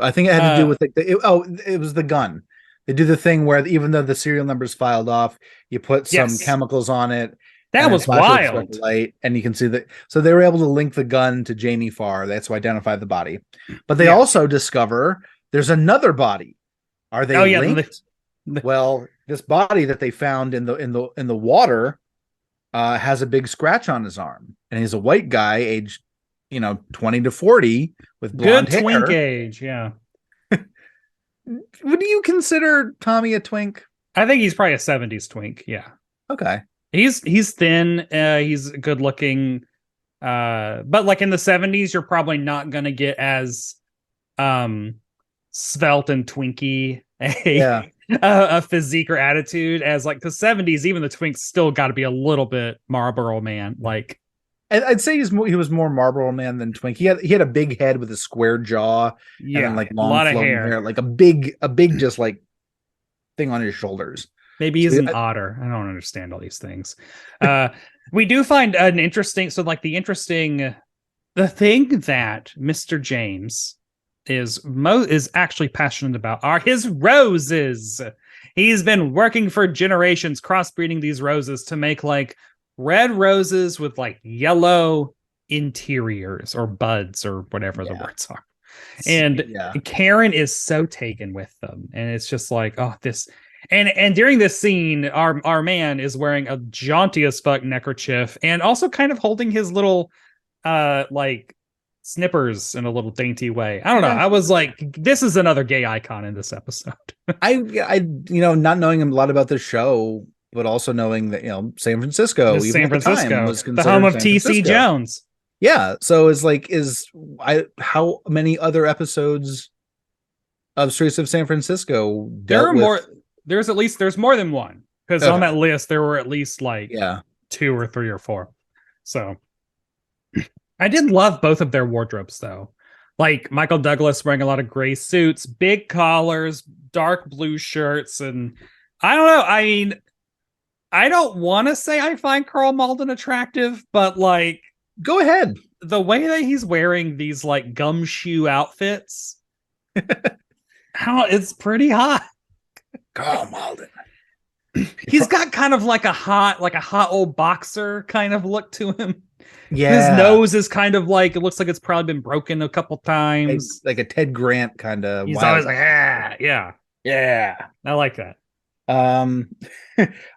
I think it had to do with, like, it was the gun. They do the thing where even though the serial number's filed off, you put some chemicals on it. That was wild. Light, and you can see that. So they were able to link the gun to Jamie Farr. That's to identify the body. But they also discover there's another body. Are they linked? Well, this body that they found in the water has a big scratch on his arm, and he's a white guy, aged 20 to 40, with blonde hair. Good twink age, yeah. Would you consider Tommy a twink? I think he's probably a 70s twink. Yeah. Okay. He's thin. He's good looking. But, like, in the 70s, you're probably not going to get as svelte and twinky a physique or attitude as, like, the 70s. Even the twinks still got to be a little bit Marlboro Man. Like, I'd say he was more Marlboro Man than twink. He had a big head with a square jaw, and then, like, long, a lot of hair, like a big just, like, thing on his shoulders. Maybe he's an otter. I don't understand all these things. We do find an interesting. So, like, the thing that Mr. James is actually passionate about are his roses. He's been working for generations, crossbreeding these roses to make, like, red roses with, like, yellow interiors or buds or whatever the words are. And Karen is so taken with them, and it's just like, oh, this. And during this scene, our man is wearing a jaunty as fuck neckerchief and also kind of holding his little like snippers in a little dainty way. I don't know. I was like, this is another gay icon in this episode. I not knowing a lot about the show, but also knowing that, San Francisco, San Francisco was the home of T.C. Jones. Yeah. So how many other episodes of Streets of San Francisco dealt with? There's more than one, Because on that list, there were at least like 2 or 3 or 4. So I did love both of their wardrobes, though. Like Michael Douglas wearing a lot of gray suits, big collars, dark blue shirts. And I don't know. I mean, I don't want to say I find Karl Malden attractive, but like, go ahead. The way that he's wearing these like gumshoe outfits, it's pretty hot. Karl Malden. He's got kind of like a hot old boxer kind of look to him. Yeah. His nose is kind of like, it looks like it's probably been broken a couple times. Like a Ted Grant kind of. He's always like, yeah. I like that. I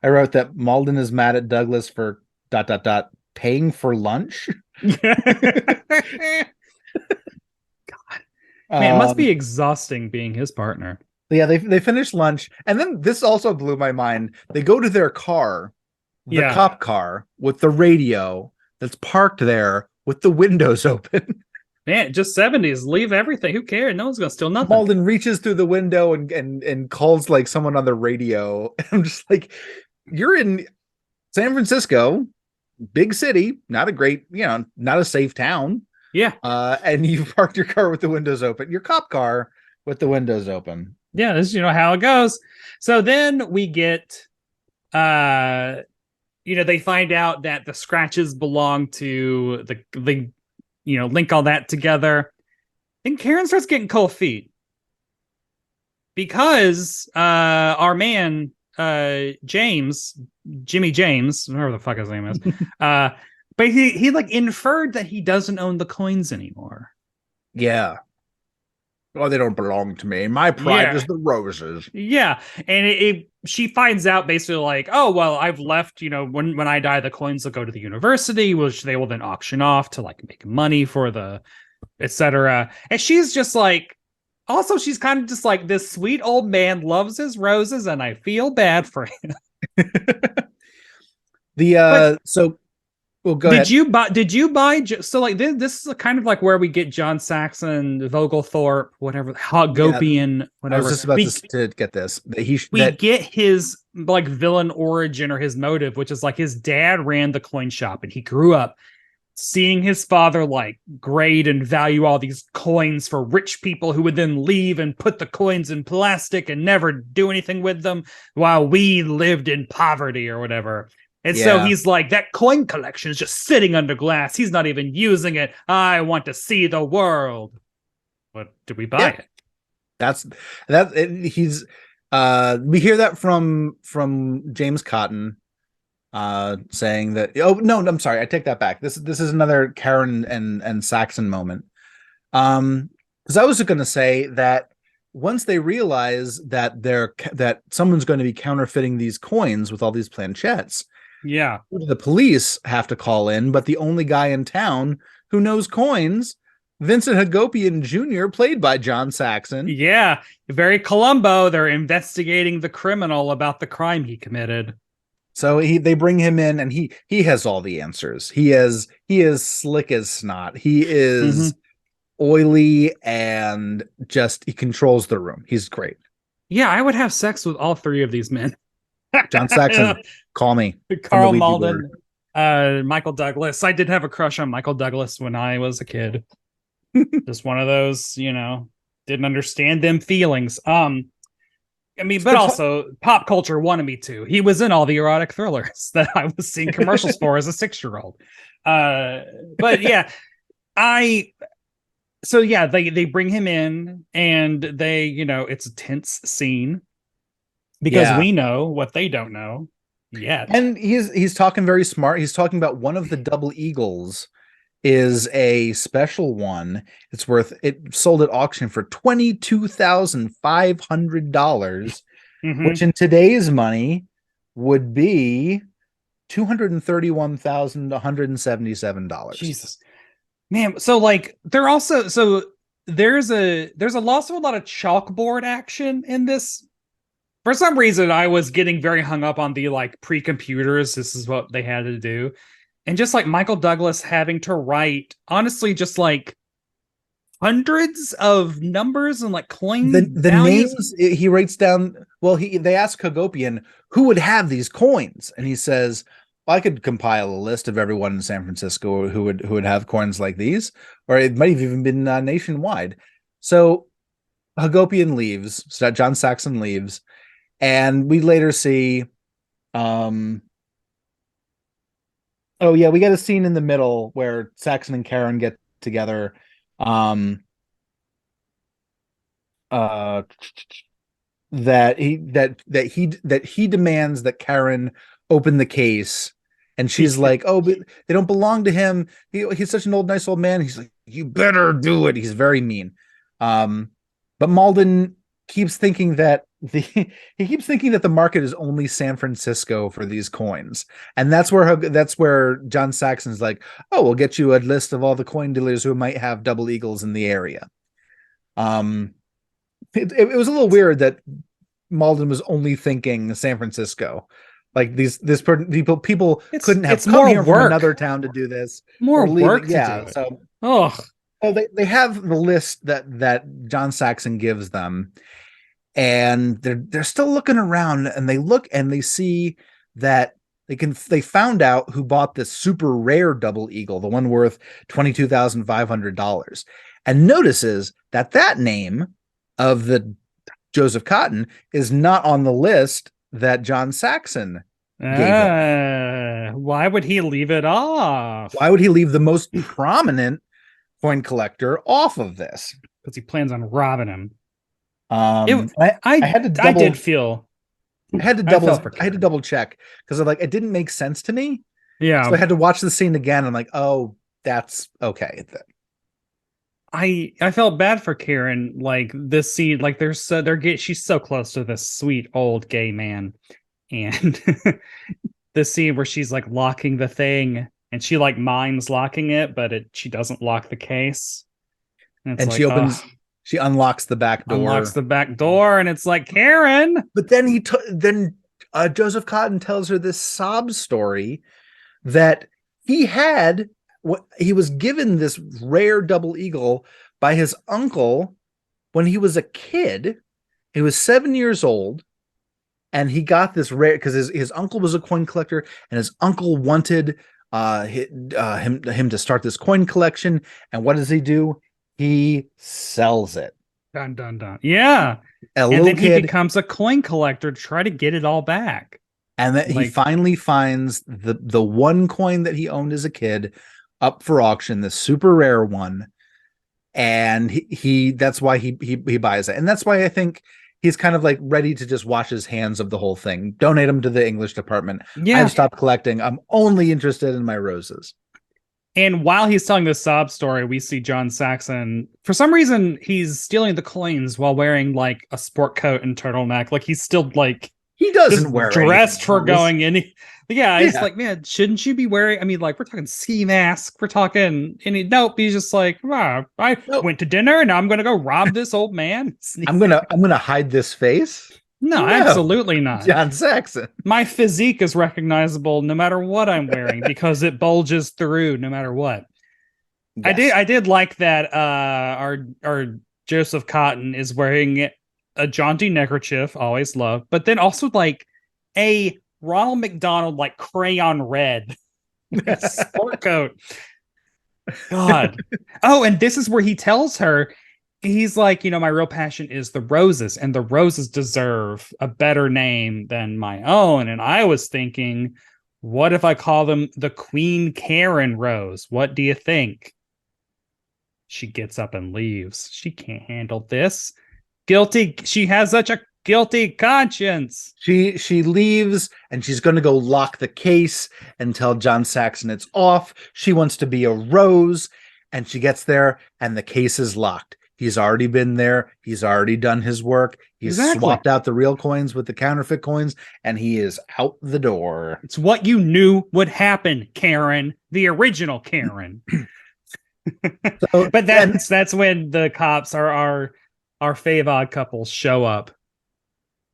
wrote that Malden is mad at Douglas for ... paying for lunch. God. Man, it must be exhausting being his partner. Yeah, they finish lunch, and then this also blew my mind. They go to their car, the cop car, with the radio that's parked there with the windows open. Man, just 70s. Leave everything. Who cares? No one's gonna steal nothing. Malden reaches through the window and calls like someone on the radio. I'm just like, you're in San Francisco, big city, not a great, not a safe town. Yeah. And you parked your car with the windows open, your cop car with the windows open. Yeah, this is how it goes. So then we get they find out that the scratches belong to the link all that together. And Karen starts getting cold feet because our man Jimmy James, whatever the fuck his name is, but he like inferred that he doesn't own the coins anymore. Yeah. Oh, they don't belong to me. My pride is the roses. Yeah. And she finds out basically like, oh, well, I've left, when I die, the coins will go to the university, which they will then auction off to like make money for the etc. And she's just like, also, she's kind of just like, this sweet old man loves his roses and I feel bad for him. Well, go ahead. Did you buy? So like this is kind of like where we get John Saxon, Vogelthorpe, whatever, Hagopian, whatever. I was just about to get this. We get his like villain origin or his motive, which is like his dad ran the coin shop and he grew up seeing his father like grade and value all these coins for rich people who would then leave and put the coins in plastic and never do anything with them while we lived in poverty or whatever. And so he's like, that coin collection is just sitting under glass. He's not even using it. I want to see the world. But did we buy it? He's we hear that from James Cotton saying that, oh no, I'm sorry, I take that back. This is another Karen and Saxon moment. Because I was going to say that once they realize that someone's going to be counterfeiting these coins with all these planchettes, the police have to call in, but the only guy in town who knows coins, Vincent Hagopian Jr., played by John Saxon. Yeah, very Columbo. They're investigating the criminal about the crime he committed. So they bring him in, and he has all the answers. He is slick as snot. He is oily and he controls the room. He's great. Yeah, I would have sex with all 3 of these men. John Saxon, call me. Karl Malden, Michael Douglas. I did have a crush on Michael Douglas when I was a kid. Just one of those, didn't understand them feelings. I mean, but also pop culture wanted me to. He was in all the erotic thrillers that I was seeing commercials for as a 6-year-old. But yeah, they bring him in and they, it's a tense scene because we know what they don't know yet. And he's talking very smart. He's talking about one of the double eagles is a special one. It sold at auction for $22,500, which in today's money would be $231,177. Jesus, man. So like there's also there's also a lot of chalkboard action in this. For some reason, I was getting very hung up on the like pre-computers. This is what they had to do. And just like Michael Douglas having to write, honestly, just like hundreds of numbers and like coin The values. names he writes down. Well, they ask Hagopian who would have these coins, and he says, well, I could compile a list of everyone in San Francisco who would have coins like these, or it might have even been nationwide. So Hagopian leaves, so John Saxon leaves, and we later see oh yeah, we get a scene in the middle where Saxon and Karen get together. Um uh that he demands that Karen open the case, and she's like, "Oh, but they don't belong to him. He's such an nice old man." He's like, "You better do it." He's very mean. But Malden keeps thinking that he keeps thinking that the market is only San Francisco for these coins, and that's where John Saxon's like, "Oh, we'll get you a list of all the coin dealers who might have double eagles in the area." Um, it was a little weird that Malden was only thinking San Francisco. Like people It's couldn't have it's come more here from work, another town to do this more or leave. work to do Yeah, it. so Oh, they have the list that John Saxon gives them, and they're still looking around, and they look and they see that they found out who bought this super rare double eagle, the one worth $22,500, and notices that name of the Joseph Cotton is not on the list that John Saxon gave him. why would he leave it off? Why would he leave the most prominent coin collector off of this? Because he plans on robbing him. Um, It, I, I I had to I double, did feel I had to I double, felt for I had to Karen. double check because it didn't make sense to me. So Yeah, I had to watch the scene again. I'm like, oh, that's okay. I felt bad for Karen. Like this scene, like she's so close to this sweet old gay man, and this scene where she's like locking the thing, and she like mimes locking it, but she doesn't lock the case, and it's And like, oh, she unlocks the back unlocks door. the back door, and it's like, Karen. But then Joseph Cotton tells her this sob story that he was given this rare double eagle by his uncle when he was a kid. He was 7 years old, and he got this rare because his uncle was a coin collector, and his uncle wanted him to start this coin collection. And what does he do? He sells it. Dun dun dun. Yeah. A And little then he kid, becomes a coin collector to try to get it all back. and that he Like, finally finds the one coin that he owned as a kid up for auction, this super rare one, and he that's why he buys it, and that's why I think he's kind of like ready to just wash his hands of the whole thing, donate them to the English department. yeah. I've stopped collecting. I'm only interested in my roses. And while he's telling this sob story, we see John Saxon. For some reason, he's stealing the coins while wearing like a sport coat and turtleneck. Like he's still like He doesn't just wear dressed for else. going in. Yeah, it's Yeah. like, man, shouldn't you be wearing? I mean, like we're talking ski mask. We're talking. Nope. He's just like, I Nope. went to dinner and now I'm gonna go rob this old man. I'm gonna hide this face. No, absolutely not. John Saxon. My physique is recognizable no matter what I'm wearing because it bulges through no matter what. Yes. I did like that our Joseph Cotton is wearing a jaunty neckerchief, always love, but then also like a Ronald McDonald like crayon red sport coat. God. Oh, and this is where he tells her, he's like, my real passion is the roses, and the roses deserve a better name than my own. And I was thinking, what if I call them the Queen Karen Rose? What do you think? She gets up and leaves. She can't handle this. Guilty. She has such a guilty conscience. She leaves, and she's going to go lock the case and tell John Saxon it's off. She wants to be a rose, and she gets there, and the case is locked. He's already been there. He's already done his work. He's swapped out the real coins with the counterfeit coins, and he is out the door. It's what you knew would happen, Karen, the original Karen. So, but that's when the cops our fave odd couples show up,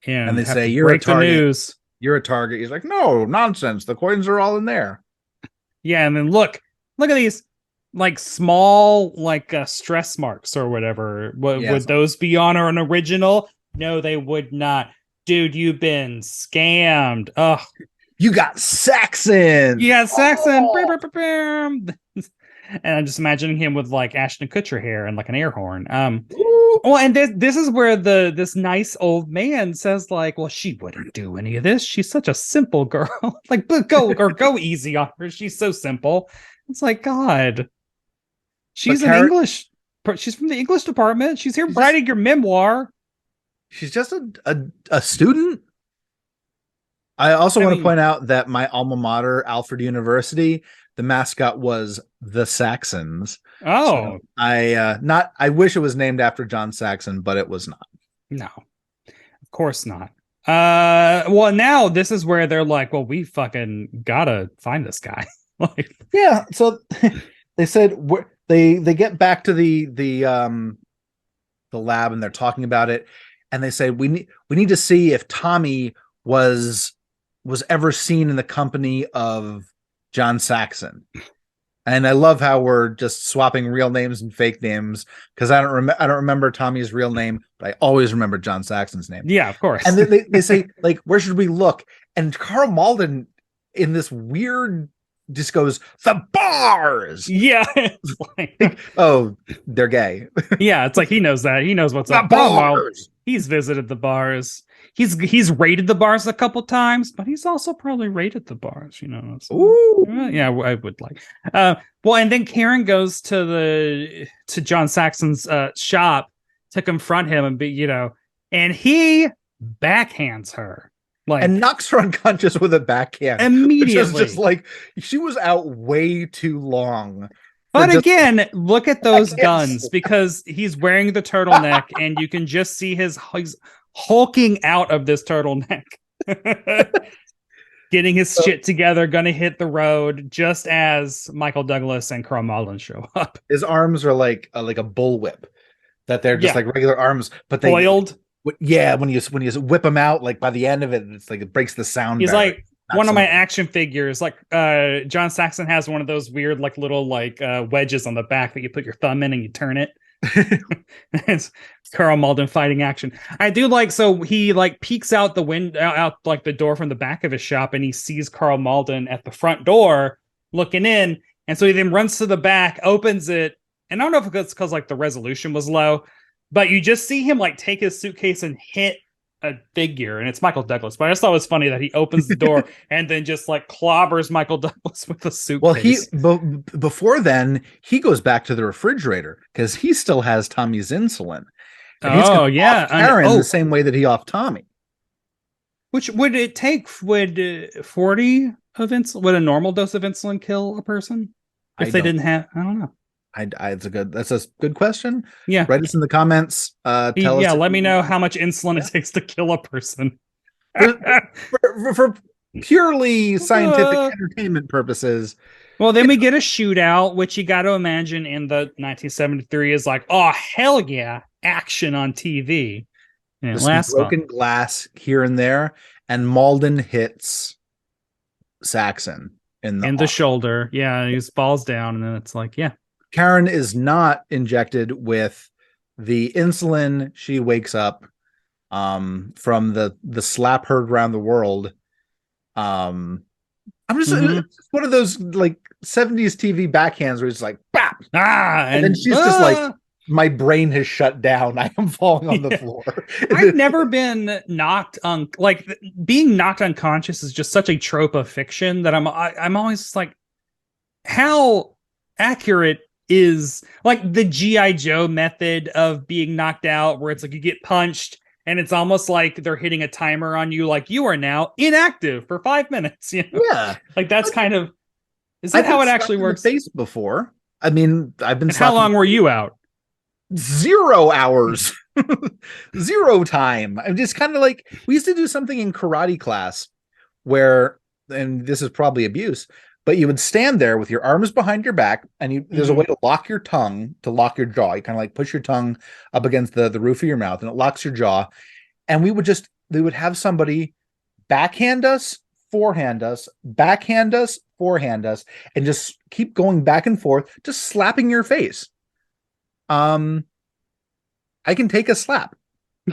and they say, "You're a target. You're a target." He's like, "No, nonsense. The coins are all in there." Yeah, and then look at these. like small like stress marks or whatever. Would those be on an original? No, they would not. Dude, you've been scammed. Ugh. You got Saxon. You got Saxon. And I'm just imagining him with like Ashton Kutcher hair and like an air horn. Well, and this is where this nice old man says like, well, she wouldn't do any of this. She's such a simple girl. Like, but go easy on her. She's so simple. It's like, God, she's an English. She's from the English department. She's here writing your memoir. She's just a student. I also want to point out that my alma mater, Alfred University, the mascot was the Saxons. Oh, so I wish it was named after John Saxon, but it was not. No, of course not. Well, now this is where they're like, well, we fucking gotta find this guy. Like, yeah. So they said they get back to the lab and they're talking about it, and they say we need to see if Tommy was ever seen in the company of John Saxon. And I love how we're just swapping real names and fake names, because I don't remember Tommy's real name, but I always remember John Saxon's name. Yeah, of course. And they say, like, where should we look? And Karl Malden, in this weird, just goes, the bars. Yeah. It's like, oh, they're gay. Yeah, it's like he knows that. He knows what's the up. Bars. He's visited the bars. He's raided the bars a couple times, but he's also probably raided the bars, you know. So, ooh. Yeah, I would like. Well, and then Karen goes to John Saxon's shop to confront him and be, you know, and he backhands her. Like, and knocks her unconscious with a backhand immediately. Which is just like, she was out way too long. But again, look at those guns, because he's wearing the turtleneck and you can just see he's hulking out of this turtleneck. Getting his shit together, gonna hit the road just as Michael Douglas and Karl Malden show up. His arms are like a bullwhip, that they're just like regular arms, but they boiled. Yeah, when you whip them out, like by the end of it, it's like it breaks the sound. He's like one of my action figures. Like John Saxon has one of those weird like little like wedges on the back that you put your thumb in and you turn it. It's Karl Malden fighting action. I do like, so he like peeks out the window, out like the door from the back of his shop, and he sees Karl Malden at the front door looking in, and so he then runs to the back, opens it, and I don't know if it's because like the resolution was low, but you just see him like take his suitcase and hit a figure, and it's Michael Douglas. But I just thought it was funny that he opens the door and then just like clobbers Michael Douglas with a suitcase. Well, before then, he goes back to the refrigerator because he still has Tommy's insulin. And he's yeah, Karen the same way that he offed Tommy. Which would it take? Would 40 of insulin? Would a normal dose of insulin kill a person if they didn't have? I don't know. That's a good question. Yeah, write us in the comments. Tell us. Yeah, let me know how much insulin it takes to kill a person. for purely scientific entertainment purposes. Well, then we get a shootout, which you got to imagine in the 1973 is like, oh hell yeah, action on TV. And last broken glass here and there, and Malden hits Saxon in the shoulder. Yeah, he falls down, and then it's like, yeah. Karen is not injected with the insulin. She wakes up from the slap heard around the world. I'm just it's one of those like 70s TV backhands where it's like bap, and then she's just like, my brain has shut down. I am falling on the floor. I've never been knocked on, like being knocked unconscious is just such a trope of fiction that I'm always like, how accurate is like the G.I. Joe method of being knocked out, where it's like you get punched and it's almost like they're hitting a timer on you, like you are now inactive for 5 minutes. You know? Yeah, like that's kind of, is that how it actually works? Face before. I mean, I've been. How long were you out? 0 hours. 0 time. I'm just kind of like, we used to do something in karate class where, and this is probably abuse, but you would stand there with your arms behind your back, and there's a way to lock your tongue, to lock your jaw. You kind of like push your tongue up against the roof of your mouth, and it locks your jaw. And they would have somebody backhand us forehand us, backhand us, forehand us, and just keep going back and forth, just slapping your face. I can take a slap.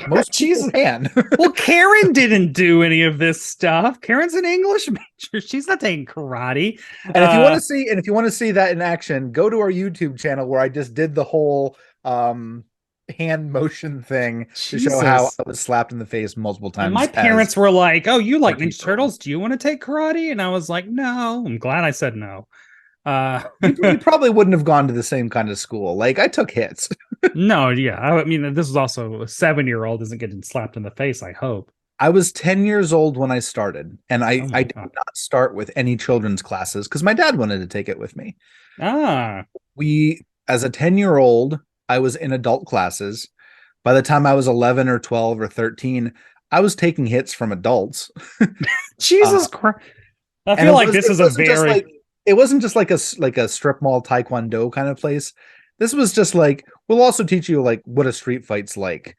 Most people can. Well, Karen didn't do any of this stuff. Karen's an English major. She's not taking karate. And if you want to see that in action, go to our YouTube channel where I just did the whole hand motion thing to show how I was slapped in the face multiple times. And my parents were like, "Oh, you like Ninja Turtles? Do you want to take karate?" And I was like, "No." I'm glad I said no. You probably wouldn't have gone to the same kind of school. Like, I took hits. No, yeah. I mean, this was also a 7-year-old isn't getting slapped in the face, I hope. I was 10 years old when I started, and I did not start with any children's classes because my dad wanted to take it with me. As a 10-year-old, I was in adult classes. By the time I was 11 or 12 or 13, I was taking hits from adults. Jesus Christ. I feel like this is a very... It wasn't just like a strip mall taekwondo kind of place. This was just like, we'll also teach you like what a street fight's like.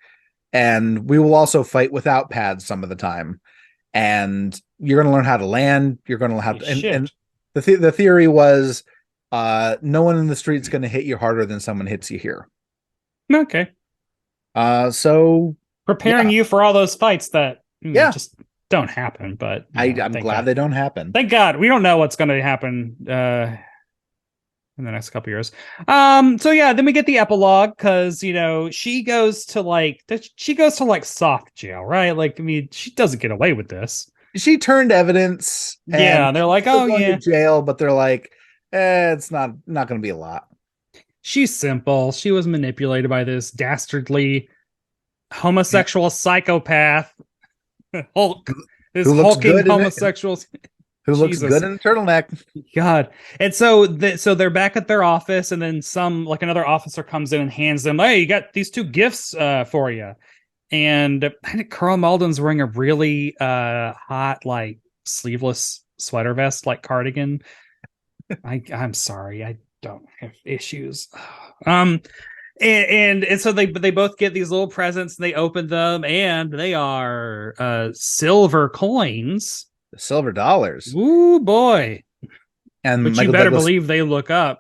And we will also fight without pads some of the time. And you're going to learn how to land. You're going to have to, and the theory was no one in the street's going to hit you harder than someone hits you here. Okay. So preparing you for all those fights that just don't happen, but I'm glad they don't happen. Thank God. We don't know what's going to happen in the next couple years. So yeah, then we get the epilogue because she goes to like soft jail, right? Like, I mean, she doesn't get away with this. She turned evidence. Yeah, they're like, oh yeah, to jail, but they're like, it's not going to be a lot. She's simple. She was manipulated by this dastardly homosexual psychopath. Hulk, this hulking homosexual who looks good in a turtleneck. God. And so they're back at their office, and then another officer comes in and hands them, hey, you got these 2 gifts for you. And I think Karl Malden's wearing a really hot, like, sleeveless sweater vest, like cardigan. I'm sorry, I don't have issues. And so they both get these little presents, and they open them, and they are silver coins, silver dollars. Ooh boy! And but you better believe they look up.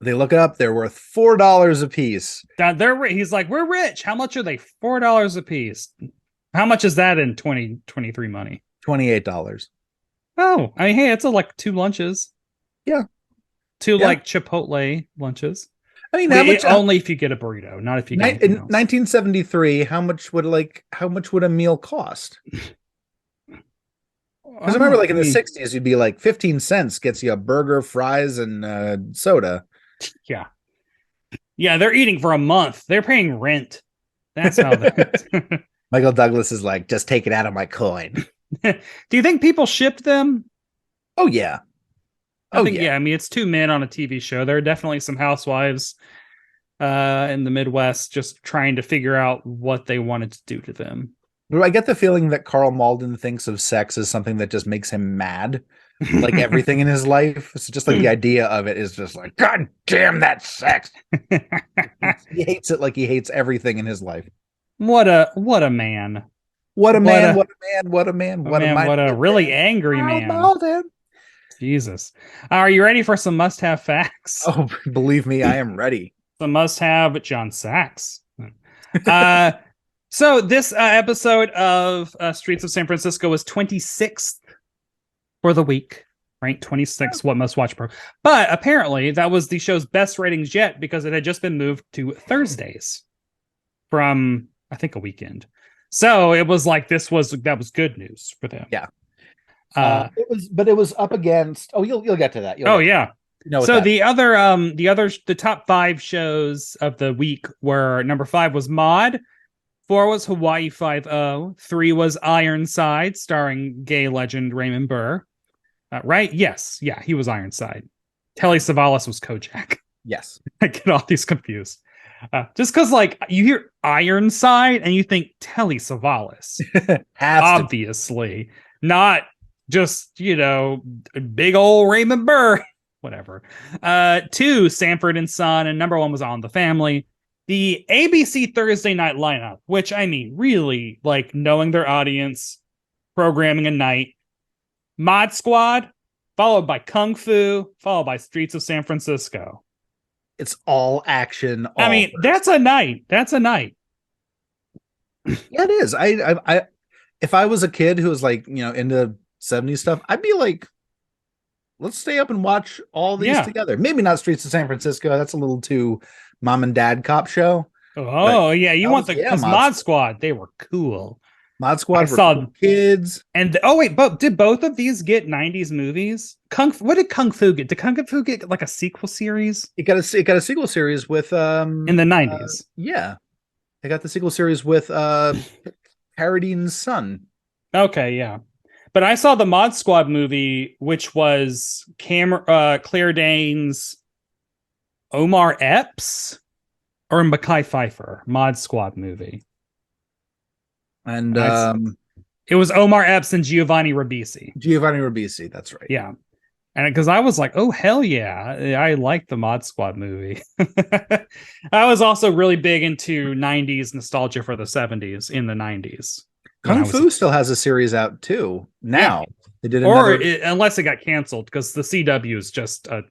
They look it up. They're worth $4 a piece. He's like, we're rich. How much are they? $4 a piece. How much is that in 2023 money? $28. Oh, I mean, hey, it's like 2 lunches. Yeah, 2 like Chipotle lunches. I mean, how much, only if you get a burrito, not if you get anything else. 1973. How much would a meal cost? Because remember, like in the 60s, you'd be like 15 cents gets you a burger, fries, and soda. Yeah, they're eating for a month. They're paying rent. That's how. Michael Douglas is like, just take it out of my coin. Do you think people shipped them? Oh yeah. I think, yeah. I mean, it's 2 men on a TV show. There are definitely some housewives in the Midwest just trying to figure out what they wanted to do to them. I get the feeling that Karl Malden thinks of sex as something that just makes him mad. Like everything in his life. It's just like the idea of it is just like, God damn that sex. He hates it like he hates everything in his life. What a man. What a really angry man. Malden. Jesus. Are you ready for some must-have facts? Oh, believe me, I am ready. The must-have John Sachs. So this episode of Streets of San Francisco was 26th for the week, ranked 26th, what most watch pro. But apparently that was the show's best ratings yet because it had just been moved to Thursdays from, I think, a weekend. So it was like that was good news for them. Yeah. It was up against. Oh, you'll get to that. Yeah. So the top 5 shows of the week were: number 5 was Maude, 4 was Hawaii 5-0, 3 was Ironside, starring gay legend Raymond Burr. Right? Yes, yeah, he was Ironside. Telly Savalas was Kojak. Yes, I get all these confused. Just because, like, you hear Ironside and you think Telly Savalas, obviously, not just, big old Raymond Burr, whatever. 2, Sanford and Son, and number 1 was On the Family. The ABC Thursday night lineup, which, I mean, really, like, knowing their audience, programming a night, Mod Squad, followed by Kung Fu, followed by Streets of San Francisco. It's all action. I All mean, that's a night. That's a night. Yeah, it is. If I was a kid who was like, into 70s stuff, I'd be like, let's stay up and watch all these Yeah. together. Maybe not Streets of San Francisco. That's a little too mom and dad cop show. Oh, yeah. You want because Mod Mod Squad, they were cool. Mod Squad I for saw cool kids. And oh wait, but did both of these get 90s movies? What did Kung Fu get? Did Kung Fu get like a sequel series? It got a sequel series with in the 90s. Yeah. They got the sequel series with Carradine's son. Okay, yeah. But I saw the Mod Squad movie, which was Claire Danes, Omar Epps, or Mekhi Phifer Mod Squad movie. And it was Omar Epps and Giovanni Ribisi. Giovanni Ribisi, that's right. Yeah. And because I was like, oh, hell yeah. I like the Mod Squad movie. I was also really big into 90s nostalgia for the 70s in the 90s. Kung Fu still has a series out too. Now yeah. They did unless it got canceled because the CW is just a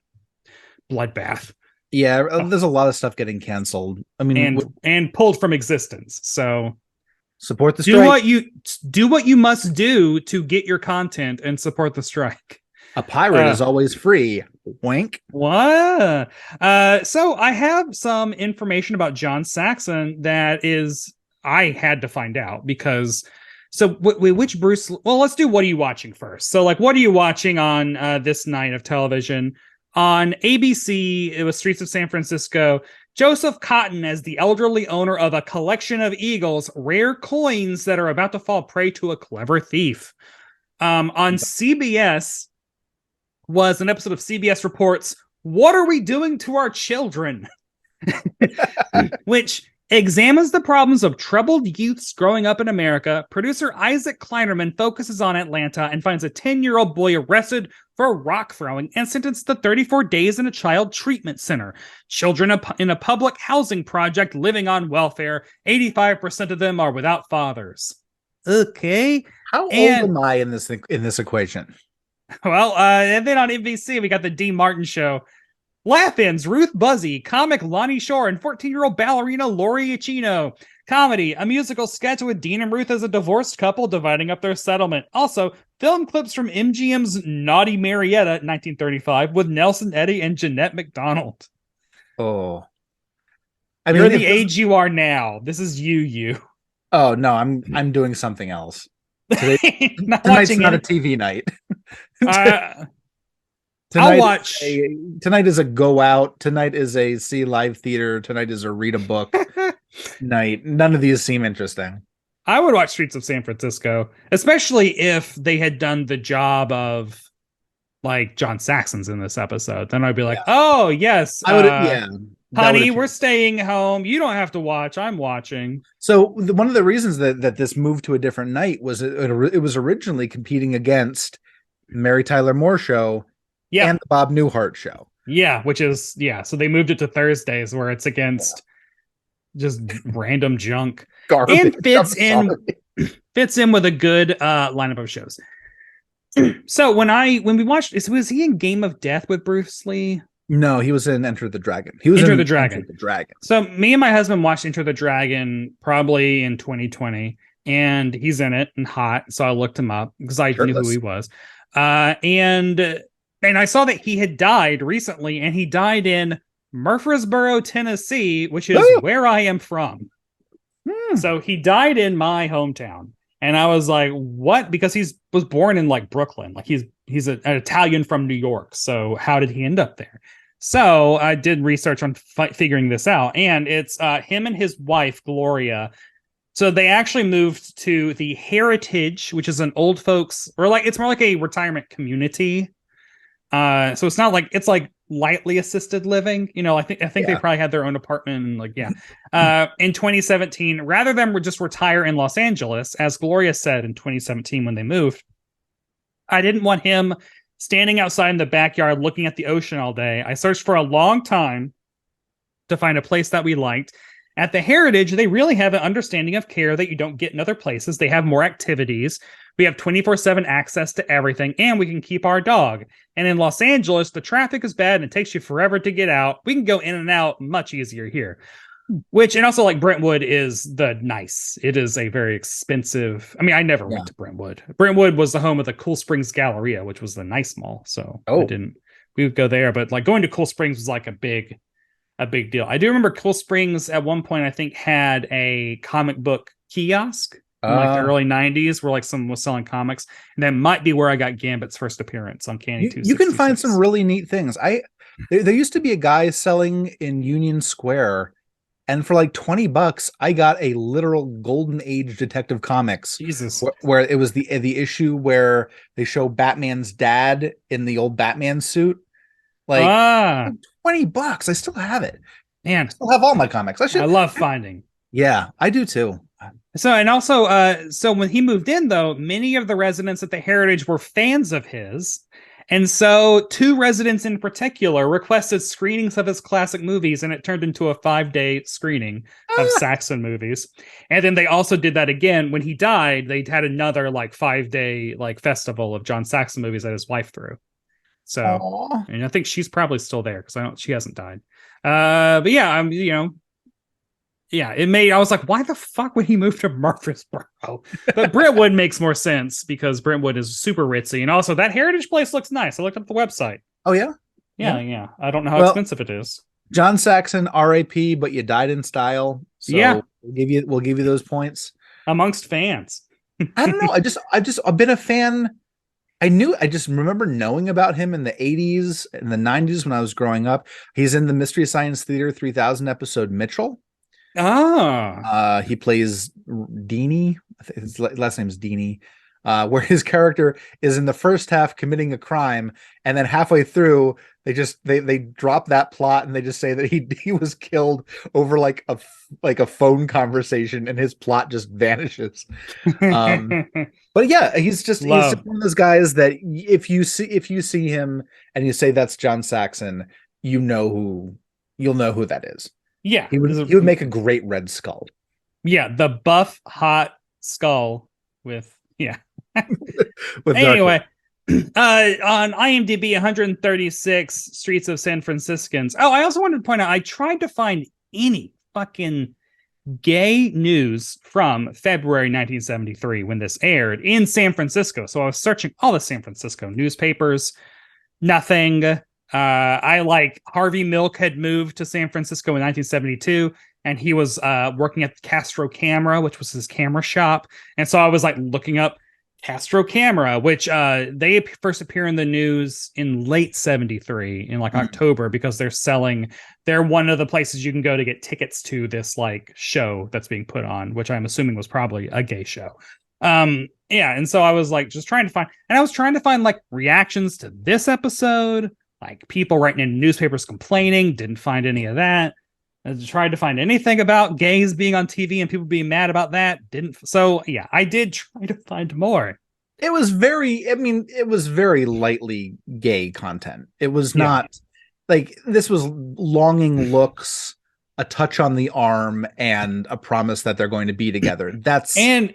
bloodbath. Yeah, there's a lot of stuff getting canceled. I mean, and pulled from existence. So support the strike. Do what you must do to get your content and support the strike. A pirate is always free. Wink. What? So I have some information about John Saxon that I had to find out because. So which Bruce? Well, let's do what are you watching first. So like, what are you watching on this night of television? On ABC, it was Streets of San Francisco. Joseph Cotton as the elderly owner of a collection of eagles, rare coins that are about to fall prey to a clever thief. On CBS was an episode of CBS Reports, What Are We Doing to Our Children? Which examines the problems of troubled youths growing up in America. Producer Isaac Kleinerman focuses on Atlanta and finds a 10-year-old boy arrested for rock throwing and sentenced to 34 days in a child treatment center. Children in a public housing project living on welfare. 85% of them are without fathers. Okay. How old am I in this equation? Well, and then on NBC, we got the Dean Martin Show. Laugh-ins, Ruth Buzzy, comic Lonnie Shore, and 14-year-old ballerina Lori Ichino. Comedy, a musical sketch with Dean and Ruth as a divorced couple dividing up their settlement. Also, film clips from MGM's Naughty Marietta, 1935, with Nelson Eddy and Jeanette MacDonald. Oh. You're the age you are now. This is you. Oh, no, I'm doing something else. Tonight's not a TV night. I'll watch. Tonight is a go out. Tonight is a see live theater. Tonight is a read a book night. None of these seem interesting. I would watch Streets of San Francisco, especially if they had done the job of like John Saxon's in this episode. Then I'd be like, oh, yes. I would, honey, we're staying home. You don't have to watch. I'm watching. So one of the reasons that this moved to a different night was it was originally competing against Mary Tyler Moore Show. Yeah. And the Bob Newhart Show. Yeah, which is, so they moved it to Thursdays where it's against just random junk. Garbage. And fits in with a good lineup of shows. So when we watched, was he in Game of Death with Bruce Lee? No, he was in Enter the Dragon. He was Enter in the Dragon. Enter the Dragon. So me and my husband watched Enter the Dragon probably in 2020, and he's in it and hot. So I looked him up because I knew who he was. And I saw that he had died recently, and he died in Murfreesboro, Tennessee, which is where I am from. So he died in my hometown. And I was like, what? Because was born in like Brooklyn. Like he's an Italian from New York. So how did he end up there? So I did research on figuring this out. And it's him and his wife, Gloria. So they actually moved to the Heritage, which is an old folks, or it's more like a retirement community. So it's not like it's like lightly assisted living. I think they probably had their own apartment. In 2017, rather than just retire in Los Angeles, as Gloria said in 2017 when they moved, I didn't want him standing outside in the backyard looking at the ocean all day. I searched for a long time to find a place that we liked. At the Heritage, they really have an understanding of care that you don't get in other places. They have more activities. We have 24/7 access to everything, and we can keep our dog. And in Los Angeles, the traffic is bad and it takes you forever to get out. We can go in and out much easier here. Which, and also like Brentwood is the nice. It is a very expensive. I mean, I never went to Brentwood. Brentwood was the home of the Cool Springs Galleria, which was the nice mall. So I didn't. We would go there, but like going to Cool Springs was like a big deal. I do remember Cool Springs at one point, I think, had a comic book kiosk in like the early 90s where like someone was selling comics. And that might be where I got Gambit's first appearance on Candy 266. You can find some really neat things. There used to be a guy selling in Union Square, and for like $20, I got a literal golden age Detective Comics. Jesus. Where it was the issue where they show Batman's dad in the old Batman suit. Like $20. I still have it. Man, I still have all my comics. I love finding. Yeah, I do too. So, and also, so when he moved in, though, many of the residents at the Heritage were fans of his. And so 2 residents in particular requested screenings of his classic movies, and it turned into a 5-day screening of Saxon movies. And then they also did that again when he died. They had another like 5-day like festival of John Saxon movies that his wife threw. So, and I think she's probably still there because she hasn't died. But yeah, I was like, why the fuck would he move to Murfreesboro? But Brentwood makes more sense because Brentwood is super ritzy. And also that Heritage place looks nice. I looked up the website. Oh, yeah? Yeah. I don't know how expensive it is. John Saxon, RIP, but you died in style. So we'll give you those points. Amongst fans. I don't know. I've been a fan. I just remember knowing about him in the 80s and the 90s when I was growing up. He's in the Mystery Science Theater 3000 episode Mitchell. He plays Deanie. His last name's Deanie. Where his character is in the first half committing a crime, and then halfway through they drop that plot and they just say that he was killed over like a phone conversation, and his plot just vanishes. But yeah, he's just one of those guys that if you see him and you say that's John Saxon, you'll know who that is. Yeah, he would make a great Red Skull. Yeah, the buff hot skull with with anyway, on IMDb, 136 Streets of San Franciscans. Oh, I also wanted to point out, I tried to find any fucking gay news from February 1973 when this aired in San Francisco. So I was searching all the San Francisco newspapers. Nothing. Harvey Milk had moved to San Francisco in 1972, and he was working at Castro Camera, which was his camera shop. And so I was like looking up Castro Camera, which they first appear in the news in late 73 in like October, because they're one of the places you can go to get tickets to this like show that's being put on, which I'm assuming was probably a gay show. And so I was like just trying to find like reactions to this episode, like people writing in newspapers complaining. Didn't find any of that. I tried to find anything about gays being on TV and people being mad about that. Didn't. So yeah, I did try to find more. It was very lightly gay content. It was not like this was longing looks, a touch on the arm, and a promise that they're going to be together. And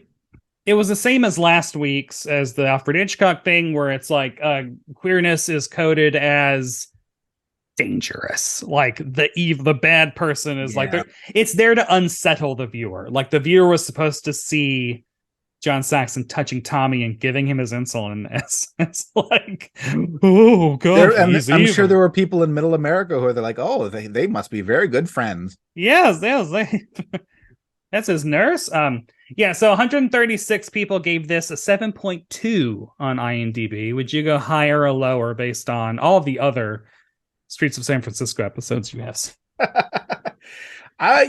it was the same as last week's, as the Alfred Hitchcock thing, where it's like queerness is coded as dangerous. Like the bad person is it's there to unsettle the viewer. Like the viewer was supposed to see John Saxon touching Tommy and giving him his insulin. It's like, oh god, I'm sure there were people in Middle America who are like, oh, they must be very good friends. Yes, that's his nurse. So 136 people gave this a 7.2 on IMDb. Would you go higher or lower based on all of the other Streets of San Francisco episodes you have?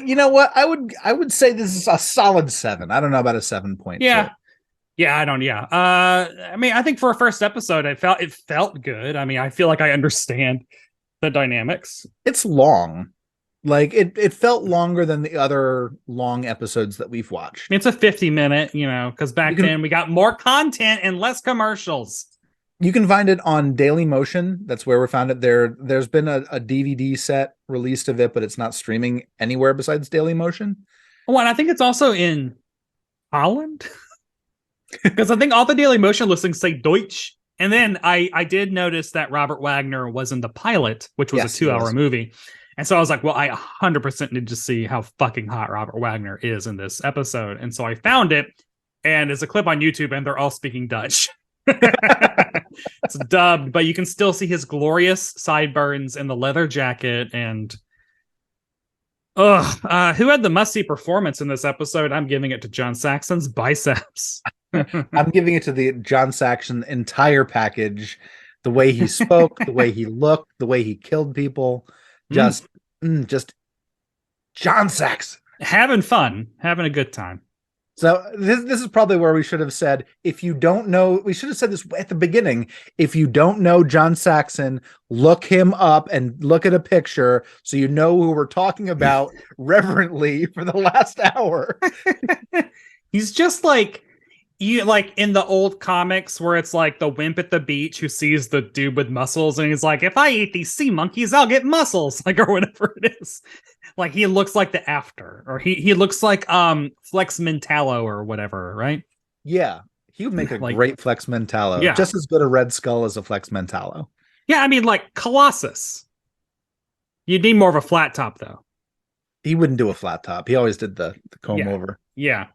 You know what? I would say this is a solid 7. I don't know about a 7.2. I don't. I mean, I think for a first episode, it felt good. I mean, I feel like I understand the dynamics. It's long. Like it felt longer than the other long episodes that we've watched. It's a 50-minute, because back then we got more content and less commercials. You can find it on Daily Motion. That's where we found it. There's been a DVD set released of it, but it's not streaming anywhere besides Daily Motion. Oh, and I think it's also in Holland. Because I think all the Daily Motion listings say Deutsch. And then I did notice that Robert Wagner was in the pilot, which was a 2-hour movie. And so I was like, well, I 100% need to see how fucking hot Robert Wagner is in this episode. And so I found it, and it's a clip on YouTube, and they're all speaking Dutch. It's dubbed, but you can still see his glorious sideburns and the leather jacket. And who had the must-see performance in this episode? I'm giving it to John Saxon's biceps. I'm giving it to the John Saxon entire package. The way he spoke, the way he looked, the way he killed people. Just John Saxon. Having fun, having a good time. So this is probably where we should have said, if you don't know, we should have said this at the beginning. If you don't know John Saxon, look him up and look at a picture so you know who we're talking about reverently for the last hour. He's just like, you like in the old comics where it's like the wimp at the beach who sees the dude with muscles and he's like, if I eat these sea monkeys, I'll get muscles, like, or whatever it is. Like, he looks like the after, or he looks like Flex Mentallo or whatever, right? Yeah, he would make a great Flex Mentallo. Yeah. Just as good a Red Skull as a Flex Mentallo. Yeah, I mean, like Colossus. You'd need more of a flat top, though. He wouldn't do a flat top. He always did the comb over. Yeah.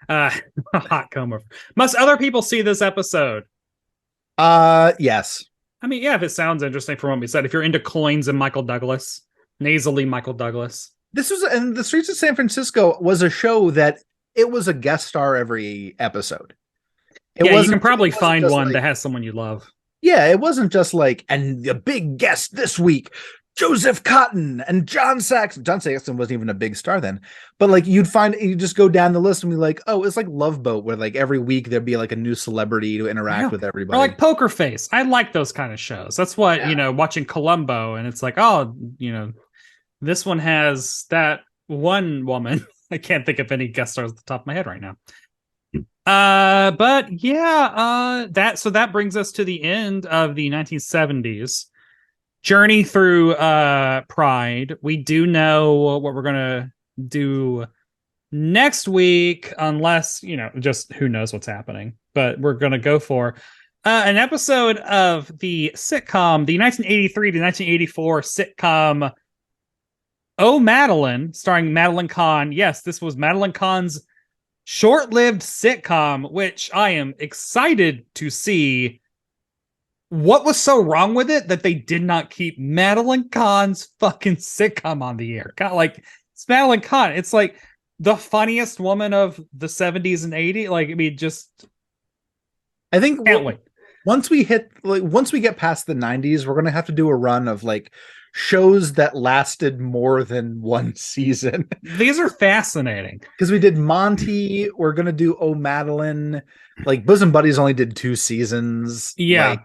Hot comb over. Must other people see this episode? Yes. I mean, yeah, if it sounds interesting from what we said. If you're into coins and Michael Douglas, nasally Michael Douglas. This was, and The Streets of San Francisco was a show that it was a guest star every episode. You can probably find one that has someone you love. Yeah, it wasn't just like, and the big guest this week, Joseph Cotton and John Saxon. John Saxon wasn't even a big star then, but like you just go down the list and be like, oh, it's like Love Boat, where like every week there'd be like a new celebrity to interact with everybody. Or like Poker Face. I like those kind of shows. That's what, watching Columbo, and it's like, oh, this one has that one woman. I can't think of any guest stars at the top of my head right now. But yeah, that brings us to the end of the 1970s. Journey through Pride. We do know what we're gonna do next week, unless just who knows what's happening. But we're gonna go for an episode of the sitcom, the 1983 to 1984 sitcom Oh Madeline, starring Madeline Kahn. Yes, this was Madeline Kahn's short-lived sitcom, which I am excited to see. What was so wrong with it that they did not keep Madeline Kahn's fucking sitcom on the air? God, like, it's Madeline Kahn. It's like the funniest woman of the 70s and 80s. Like, I mean, I think can't wait. Once we get past the 90s, we're gonna have to do a run of like shows that lasted more than one season. These are fascinating. Because we did Monty, we're gonna do Oh Madeline. Like Bosom Buddies only did 2 seasons. Yeah. Like,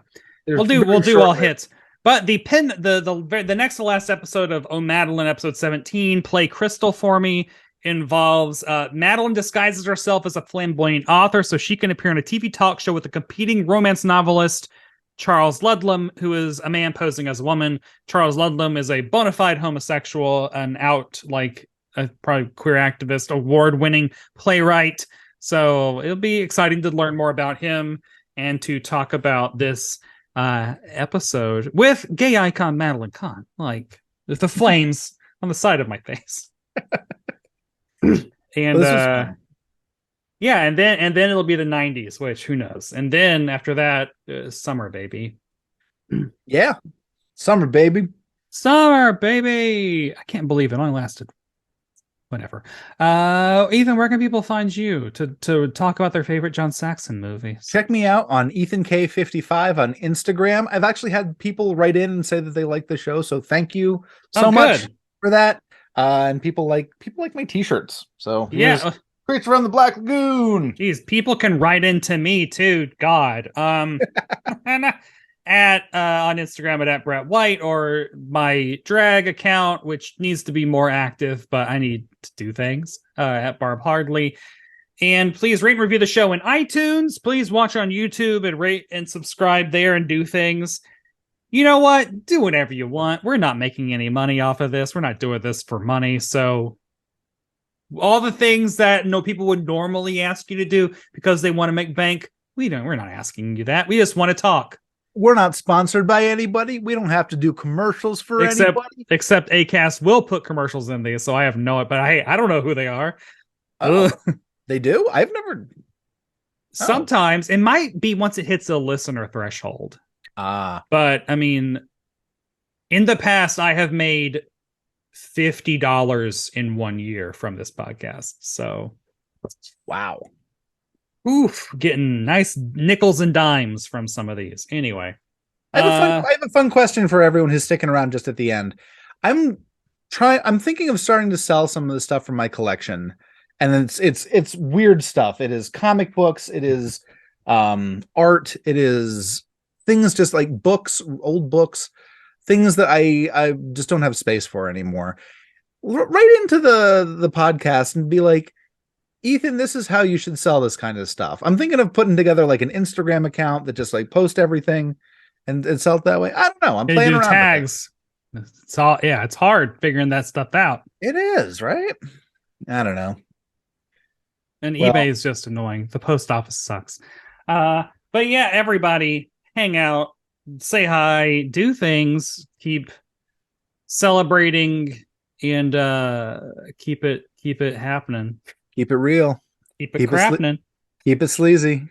we'll do all hits. But the next to last episode of Oh Madeline, episode 17, Play Crystal for Me, involves Madeline disguises herself as a flamboyant author so she can appear on a TV talk show with a competing romance novelist, Charles Ludlam, who is a man posing as a woman. Charles Ludlam is a bona fide homosexual, an out, like, a probably queer activist, award-winning playwright. So it'll be exciting to learn more about him and to talk about this episode with gay icon Madeline Kahn, like with the flames on the side of my face. And and then it'll be the 90s, which who knows. And then after that, summer baby. Yeah, summer baby. I can't believe it only lasted whatever. Ethan, where can people find you to talk about their favorite John Saxon movies? Check me out on EthanK55 on Instagram. I've actually had people write in and say that they like the show, so thank you so much for that. And people like my t-shirts. So yeah, Creature from the Black Lagoon. Jeez, people can write into me too. God. At on Instagram at Brett White, or my drag account, which needs to be more active, but I need to do things, at Barb Hardley. And please rate and review the show in iTunes. Please watch on YouTube and rate and subscribe there and do things. You know what? Do whatever you want. We're not making any money off of this. We're not doing this for money. So all the things that people would normally ask you to do because they want to make bank. We're not asking you that. We just want to talk. We're not sponsored by anybody. We don't have to do commercials for anybody. Except Acast will put commercials in these, so I have no it. But I don't know who they are. Oh, they do? I've never. Sometimes it might be once it hits a listener threshold. But I mean, in the past, I have made $50 in 1 year from this podcast. So, wow. Oof, getting nice nickels and dimes from some of these. Anyway, I have a fun question for everyone who's sticking around just at the end. I'm thinking of starting to sell some of the stuff from my collection, and it's weird stuff. It is comic books. It is art. It is things just like books, old books, things that I just don't have space for anymore. Right into the podcast and be like, Ethan, this is how you should sell this kind of stuff. I'm thinking of putting together like an Instagram account that just like post everything and sell it that way. I don't know. I'm playing around tags. It's all, yeah, it's hard figuring that stuff out. It is, right? I don't know. And eBay is just annoying. The post office sucks. But yeah, everybody hang out, say hi, do things, keep celebrating, and keep it happening. Keep it real. Keep it crafting. Keep it sleazy.